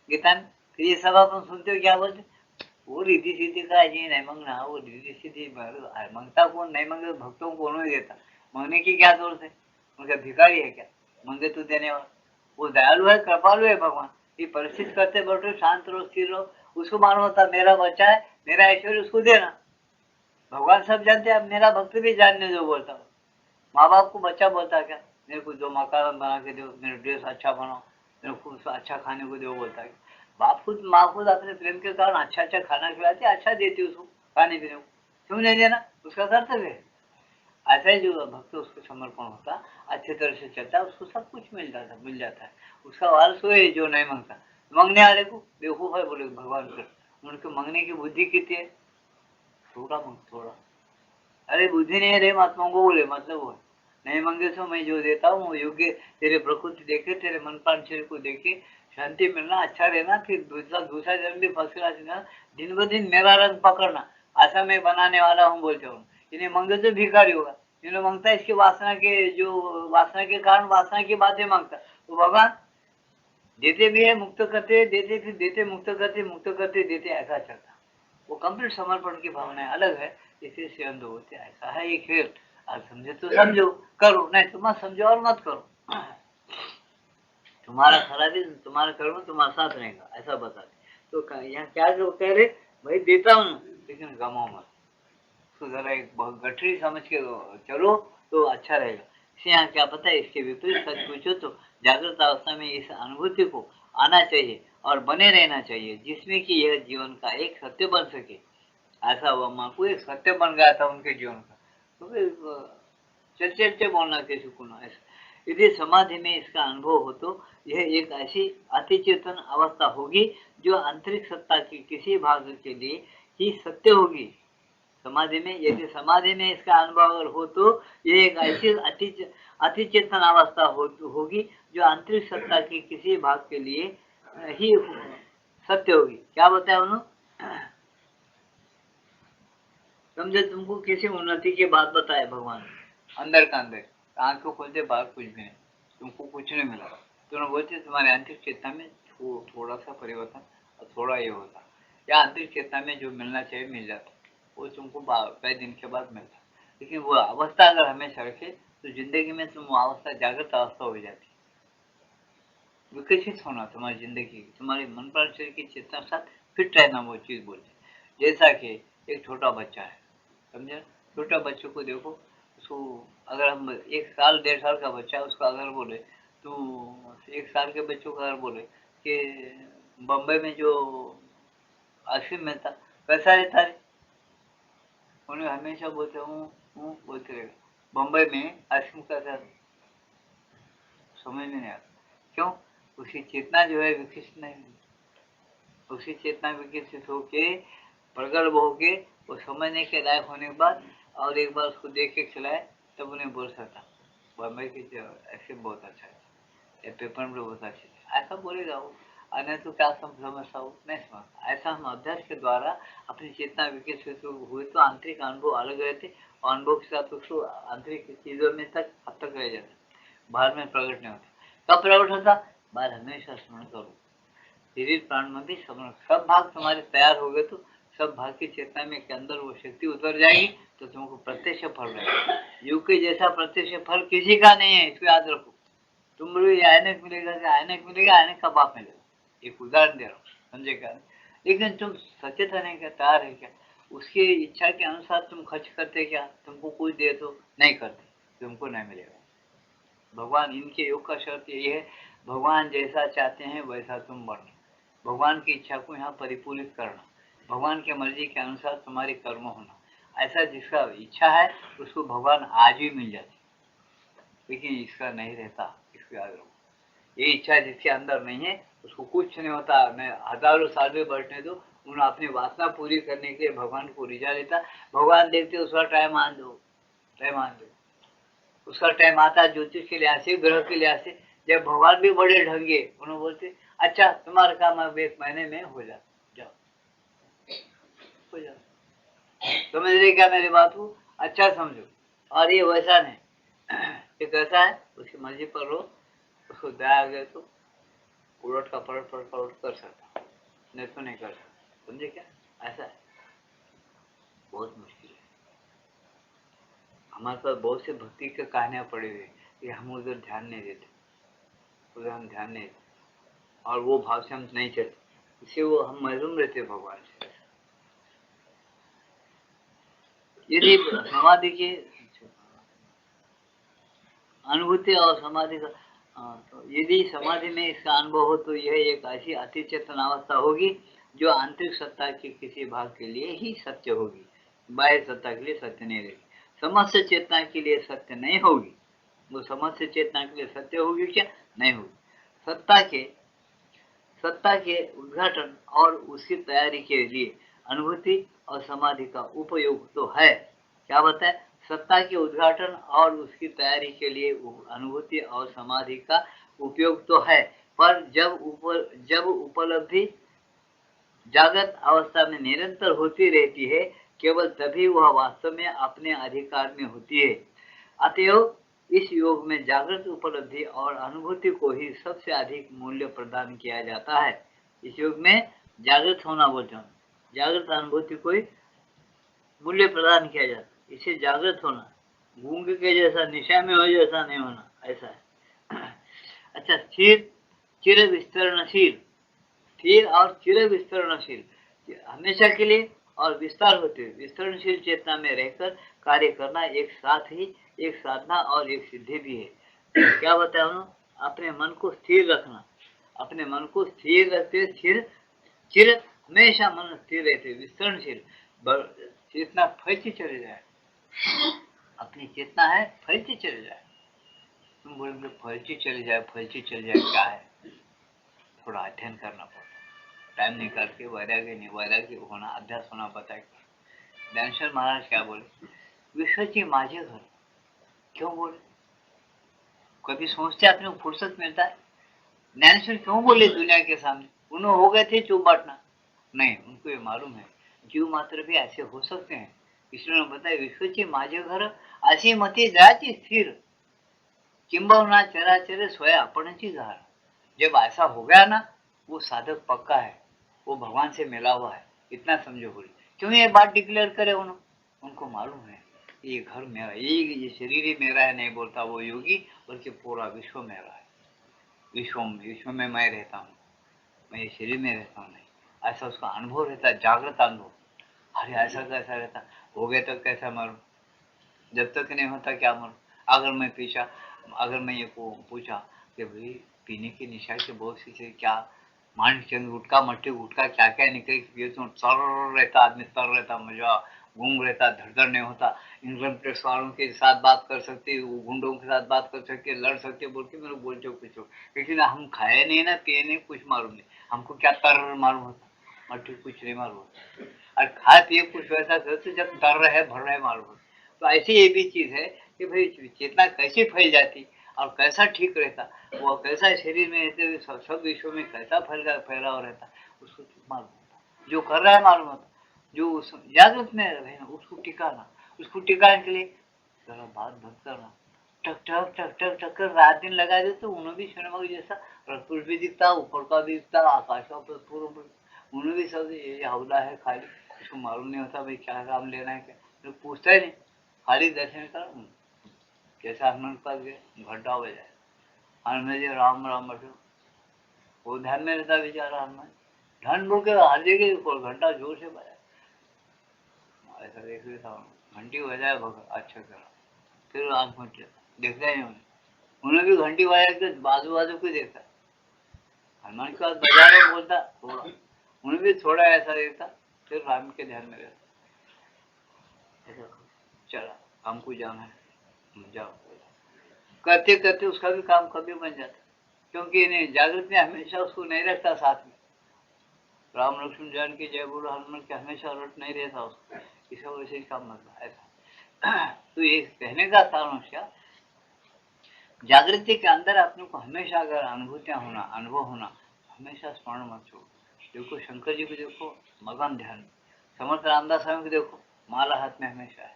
S1: गीता में? फिर ये सब अपन सुनते हो क्या बोलते, वो रिद्धि सिद्धि का जी नहीं मांगना, वो रिद्धि सिद्धि मांगता कौन, नहीं मांगे भक्तों को कौन ही देता, मांगने की क्या जरूरत है, उनका भिखारी है क्या, मांगे तो देने वाला, वो दयालु है कृपालु है भगवान। ये परिस्थिति करते बैठो, शांत रहो स्थिर रहो, उसको मालूम होता मेरा बच्चा है, मेरा ऐश्वर्य उसको देना, भगवान सब जानते हैं, मेरा भक्त भी जानने जो बोलता हूँ। माँ बाप को बच्चा बोलता क्या, मेरे को जो मकान बना के दो, मेरा ड्रेस अच्छा बनाओ, मेरे को अच्छा खाने को दो बोलता है। बाप खुद माँ खुद अपने प्रेम के कारण अच्छा अच्छा खाना खिलाती, अच्छा देती उसको खाने पीने को, क्यों नहीं देना, उसका कर्तव्य है। ऐसा ही जो भक्त उसको समर्पण होता, अच्छे तरह से चलता, उसको सब कुछ मिल जाता है। उसका वारस वो है जो नहीं मांगता, मांगने वाले को बेवकूफ है बोले भगवान कर, उनके मांगने की बुद्धि कितनी है, थोड़ा मांग थोड़ा, अरे बुद्धि नहीं है रे मत मांगो बोले, मतलब वो नहीं मांगे तो मैं जो देता हूँ वो योग्य, तेरे प्रकृति देखे, तेरे मन प्राण शरीर को देखे, शांति मिलना, अच्छा रहना, फिर दूसरा दूसरा जन्म भी फर्स्ट क्लास देना, दिन ब दिन मेरा रंग पकड़ना, ऐसा मैं बनाने वाला हूँ बोलते हूँ। इन्हें मांगे तो भिखारी होगा, इन्हें मांगता है इसके वासना के, जो वासना के कारण वासना की बातें मांगता, तो भगवान देते भी है, मुक्त करते देते, फिर देते मुक्त करते देते, ऐसा चलता। वो कंप्लीट समर्पण की भावना अलग है, इसे से अंध होते, ऐसा है ये खेल। आज समझे तो समझो, करो, नहीं तो मत समझो और मत करो। तुम्हारा खराबी, तुम्हारा कर्म तुम्हारे साथ रहेगा, ऐसा बता दे। तो यहाँ क्या जो कह रहे, भाई देता हूँ लेकिन गमाओ मत, तो जरा एक बहुत गठरी समझ के चलो तो अच्छा रहेगा। इसे यहाँ क्या पता है, इसके विपरीत सच पूछो तो जागृत अवस्था में इस अनुभूति को आना चाहिए और बने रहना चाहिए, जिसमें कि यह जीवन का एक सत्य बन सके। ऐसा हुआ माँ को एक सत्य बन गया था उनके जीवन का, तो फिर चलते बोलना किसी को ना ऐसा। यदि समाधि में इसका अनुभव हो तो यह एक ऐसी अतिचेतन अवस्था होगी जो आंतरिक सत्ता के किसी भाग के लिए ही सत्य होगी। समाधि में, यदि समाधि में इसका अनुभव अगर हो तो ये एक ऐसी अतिचेतन अवस्था होगी जो आंतरिक सत्ता के किसी भाग के लिए ही सत्य होगी। क्या बताया उन्होंने, समझे, तुमको किसी उन्नति की बात बताए भगवान, अंदर का अंदर, आंख को खोलते बाहर कुछ भी नहीं, तुमको कुछ नहीं मिला, तो बोलते तुम्हारे आंतरिक चेतना में थोड़ा सा परिवर्तन और थोड़ा ये होता, या आंतरिक चेतना में जो मिलना चाहिए मिल जाता, वो तुमको कई दिन के बाद मिलता। लेकिन वो अवस्था अगर हमेशा रखे तो जिंदगी में तुम अवस्था जागृत अवस्था हो जाती, विकसित होना तुम्हारी जिंदगी, तुम्हारे मन पर शरीर की चेतना साथ फिट रहना, वो चीज बोलते। जैसा कि एक छोटा बच्चा है, समझे, छोटा बच्चों को देखो, उसको अगर हम 1 साल 1.5 साल का बच्चा उसको अगर बोले, तो 1 साल के बच्चों को अगर बोले कि बम्बई में जो आइसक्रीम मिलता कैसा रहता है, उन्हें हमेशा बोलते हूँ बोलते रहेगा, बम्बई में आइसक्रीम कैसा, समझ में नहीं आता, क्यों, उसकी चेतना जो है विकसित नहीं, उसकी चेतना विकसित होके प्रगल्भ होके वो समझने के लायक होने के बाद और एक बार उसको देख के खिलाए, तब उन्हें बोल सकता बम्बई की ऐसे बहुत अच्छा है, ये पेपर में बहुत अच्छे थे, ऐसा बोलेगा वो। अन्य तो क्या समझता हो नहीं समझता। ऐसा हम अभ्यास के द्वारा अपनी चेतना विकसित हुए तो आंतरिक अनुभव अलग रहते, और अनुभव के साथ उसको आंतरिक चीजों में तक अब तक रह जाता, बाहर में प्रकट नहीं होता। कब प्रकट होता, बाहर हमेशा स्मरण करो, शरीर प्राण में भी सब भाग तुम्हारे तैयार हो गए तो सब भाग की चेतना में के अंदर वो शक्ति उतर जाएगी, तो तुमको प्रत्यक्ष फल रहेगा। युग के जैसा प्रत्यक्ष फल किसी का नहीं है, इसको याद रखो। तुम बोलो आयनक मिलेगा, आयनक मिलेगा, आयनक का बाप मिलेगा, एक उदाहरण दे रहा हूँ, समझे क्या, लेकिन तुम सचेत रहने का तैयार है क्या, उसकी इच्छा के अनुसार तुम खर्च करते क्या? तुमको कुछ दे तो नहीं करते, तुमको नहीं मिलेगा। भगवान इनके योग का शर्त ये है, भगवान जैसा चाहते हैं वैसा तुम बढ़ना, भगवान की इच्छा को यहाँ परिपूरित करना, भगवान की मर्जी के अनुसार तुम्हारे कर्म होना। ऐसा जिसका इच्छा है उसको भगवान आज भी मिल जाते, लेकिन इसका नहीं रहता, इसको याद रखो। ये इच्छा जिसके अंदर नहीं है उसको कुछ नहीं होता। मैं हजारों साल में बैठने दो, उन्हें अपनी वासना पूरी करने के लिए भगवान को रिझा लेता। भगवान देखते उसका टाइम आन दो, टाइम आन दो। उसका टाइम आता है ज्योतिष के लिहाज से, ग्रह के लिहाज से, जब भगवान भी बड़े ढंगे, उन्होंने बोलते अच्छा तुम्हारा काम अब 1 महीने में हो जाए, जाओ हो जाओ। समझ रहे क्या मेरी बात को? अच्छा समझो। और ये वैसा नहीं, ये कैसा है, उसकी मर्जी पर रो, उसको दया आ गया तो उलट का पलट कर सकता, नहीं तो नहीं कर सकता। समझे क्या? ऐसा है, बहुत मुश्किल है। हमारे पास बहुत से भक्ति के कहानियां पड़ी हुई कि हम उधर ध्यान नहीं देते, उधर हम ध्यान नहीं देते और वो भाव से हम नहीं चलते, इससे वो हम महरूम रहते भगवान से। यदि समाधि की अनुभूति और समाधि का तो यदि समाधि में इसका अनुभव हो तो यह एक ऐसी अति चेतन अवस्था होगी जो आंतरिक सत्ता के किसी भाग के लिए ही सत्य होगी, बाह्य सत्ता के लिए सत्य नहीं रहेगी। समस्त चेतना के लिए सत्य नहीं होगी, वो समस्त चेतना के लिए सत्य होगी क्या? नहीं होगी। सत्ता के उद्घाटन और उसकी तैयारी के लिए अनुभूति और समाधि का उपयोग तो है। क्या बताए? सत्ता के उद्घाटन और उसकी तैयारी के लिए अनुभूति और समाधि का उपयोग तो है, पर जब उपलब्धि जागृत अवस्था में निरंतर होती रहती है, केवल तभी वह वास्तव में अपने अधिकार में होती है। अतएव इस योग में जागृत उपलब्धि और अनुभूति को ही सबसे अधिक मूल्य प्रदान किया जाता है। इस योग में जागृत होना बोलते हैं, जागृत अनुभूति को ही मूल्य प्रदान किया जाता है। इसे जागृत होना, गूंग के जैसा निशा में हो जैसा नहीं होना, ऐसा है। अच्छा, स्थिर चिर विस्तरणशील, स्थिर और चिर विस्तरणशील, हमेशा के लिए और विस्तार होते हुए विस्तरणशील चेतना में रहकर कार्य करना एक साथ ही एक साधना और एक सिद्धि भी है। क्या बताया उन्होंने? अपने मन को स्थिर रखना, अपने मन को स्थिर रखते, स्थिर चिर, हमेशा मन स्थिर रहते, विस्तरणशील, चेतना फैलती चले जाए, अपनी चेतना है फैलती चले जाए। तुम बोलोगे फैलती चले जाए, फैलती चले जाए क्या है? थोड़ा अध्ययन करना पड़ता, टाइम निकाल के वैराग्य होना, अभ्यास होना पता है। ज्ञानेश्वर महाराज क्या बोले? विश्वची माझे घर, क्यों बोले? कभी सोचते अपने को फुर्सत मिलता है? ज्ञानेश्वर क्यों बोले दुनिया के सामने? उन्होंने हो गए थे चुप बांटना नहीं, उनको ये मालूम है जीव मात्र भी ऐसे हो सकते हैं। इसलिए बताया विश्वची माझे घर अशी मती जाती स्थिर, किंबहुना चराचर सोया आपणची घर। जब ऐसा हो गया ना, वो साधक पक्का है, वो भगवान से मिला हुआ है, इतना समझो। बोले क्यों ये बात डिक्लेयर करे? उनको मालूम है ये घर मेरा, ये शरीर ही मेरा है, नहीं बोलता वो योगी, बल्कि पूरा विश्व मेरा है। विश्व में मैं रहता हूँ, मैं ये शरीर में रहता हूँ नहीं, ऐसा उसका अनुभव रहता है, जागृत अनुभव। अरे ऐसा कैसा रहता, हो गया तो कैसा मरूं, जब तक नहीं होता क्या मरूं? अगर मैं ये को पूछा कि भाई पीने की निशा के बहुत सी चीज क्या, मान चंद गुटका मट्टी गुटका क्या क्या निकल पिए तो तर रहता, आदमी तर रहता, मजा घूम रहता, धड़धड़ नहीं होता, इनकम टैक्स वालों के साथ बात कर सकते, गुंडों के साथ बात कर सकते, लड़ सकते, बोल के मेरे बोल चो कुछ हो। लेकिन हम खाए नहीं ना, पिए नहीं, कुछ मालूम नहीं, हमको क्या तर मालूम होता, मट्टी कुछ नहीं मालूम होता, और खाए पिए कुछ वैसा करते जब तर रहे भर रहे मालूम होता। तो ऐसी ये भी चीज है कि भाई चेतना कैसे फैल जाती और कैसा ठीक रहता, वो कैसा शरीर में रहते हुए सब विश्व में कैसा फैला हुआ रहता, उसको मालूम होता। जो कर रहा है मालूम होता, जो उस जागृत में रहना उसको टिकाना, उसको टिकाने के लिए जरा बात बंद करना, टक टक टक टक टक कर रात दिन लगा दे तो उन्हें भी शर्मक जैसा रसपुर भी दिखता, ऊपर का भी दिखता, आकाश का पूरा, उन्हें भी सब ये हौला है खाली, उसको मालूम नहीं होता भाई क्या काम लेना है, क्या तो पूछता ही नहीं, खाली दर्शन कर, कैसा हनुमान पास गए घंटा हो जाए, हनुमान जी राम राम बैठो, वो ध्यान में रहता बेचारा हनुमान, ध्यान बोल के हर जगह घंटा जोर से बजाए, ऐसा देख लेता हूँ, घंटी बजाए भगत अच्छा करा, फिर आँख मूंद लिया, देखता ही उन्हें, उन्हें भी घंटी बजा के बाजू बाजू को देखा, हनुमान के पास बजा रहे बोलता थोड़ा, उन्हें भी थोड़ा ऐसा देखता, फिर राम के ध्यान में रहता, ऐसा चला हमको जाना है, जाओ, करते करते उसका भी काम कभी बन जाता, क्योंकि इन्हें जागृत में हमेशा उसको नहीं रखता साथ में, राम लक्ष्मण जान की जय बोलो हनुमान के हमेशा रट नहीं रहता उसको, इस वजह से काम मतलब ऐसा। तो ये कहने का कारण क्या, जागृति के अंदर अपने को हमेशा अगर अनुभूतियां होना, अनुभव होना, हमेशा स्मरण मत छोड़ो। देखो शंकर जी को देखो मगन ध्यान, समर्थ रामदास स्वामी को देखो माला हाथ में हमेशा है,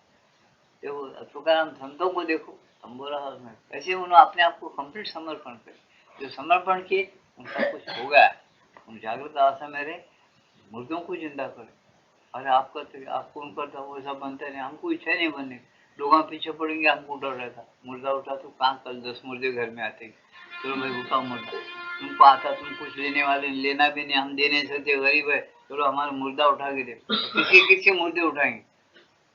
S1: देखो तुकाराम संतों को देखो तंबोरा हाथ में, ऐसे उन्होंने अपने आप को कंप्लीट समर्पण करे, जो समर्पण किए उनका कुछ हो गया, उन जागृत अवस्था में रहे, मुर्दों को जिंदा करे। अरे आप करते, आप कौन करता, वो सब बनते नहीं, हमको इच्छा नहीं बनने, लोग पीछे पड़ेंगे, हमको डर रहता, मुर्दा उठा तो कहाँ कल 10 मुर्दे घर में आते, चलो भाई उठाओ मुर्दा, तुमको आता, तुम कुछ लेने वाले लेना भी नहीं, हम दे नहीं सकते, गरीब है, चलो हमारा मुर्दा उठा के दे, किसी किसके मुर्दे उठाएंगे,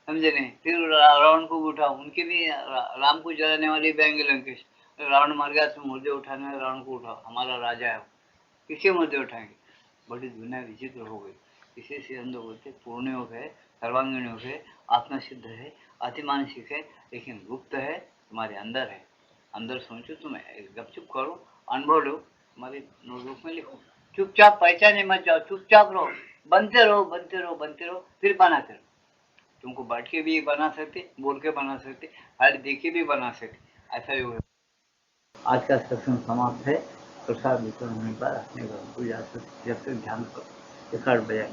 S1: समझे नहीं। फिर रावण को उठा, उनके भी राम को जलाने वाले बैंगे लंकेश, रावण मर गया तो मुर्दे उठाने वाले रावण को उठाओ, हमारा राजा है, किसके मुर्दे उठाएंगे, बड़ी दुनिया विचित्र हो गई। इसी से हम लोग बोलते पूर्ण योग है, सर्वांगीण योग है, आत्मसिद्ध है, अतिमानसिक है, लेकिन गुप्त है, तुम्हारे अंदर है, अंदर सोचो, तुम गपचुप करो, अनुभव लो, तुम्हारे नोटबुक में लिखो, चुपचाप पहचाने मत जाओ, चुपचाप रहो, बनते रहो बनते रहो बनते रहो, फिर बनाते रहो, तुमको बैठ के भी बना सकते, बोल के बना सकते, हर देख के भी बना सकते, ऐसा योग है। आज का सत्संग समाप्त है, प्रसाद वितरण होने पर अपने घर को जा सकते, जब तक ध्यान करो, 1 बजे।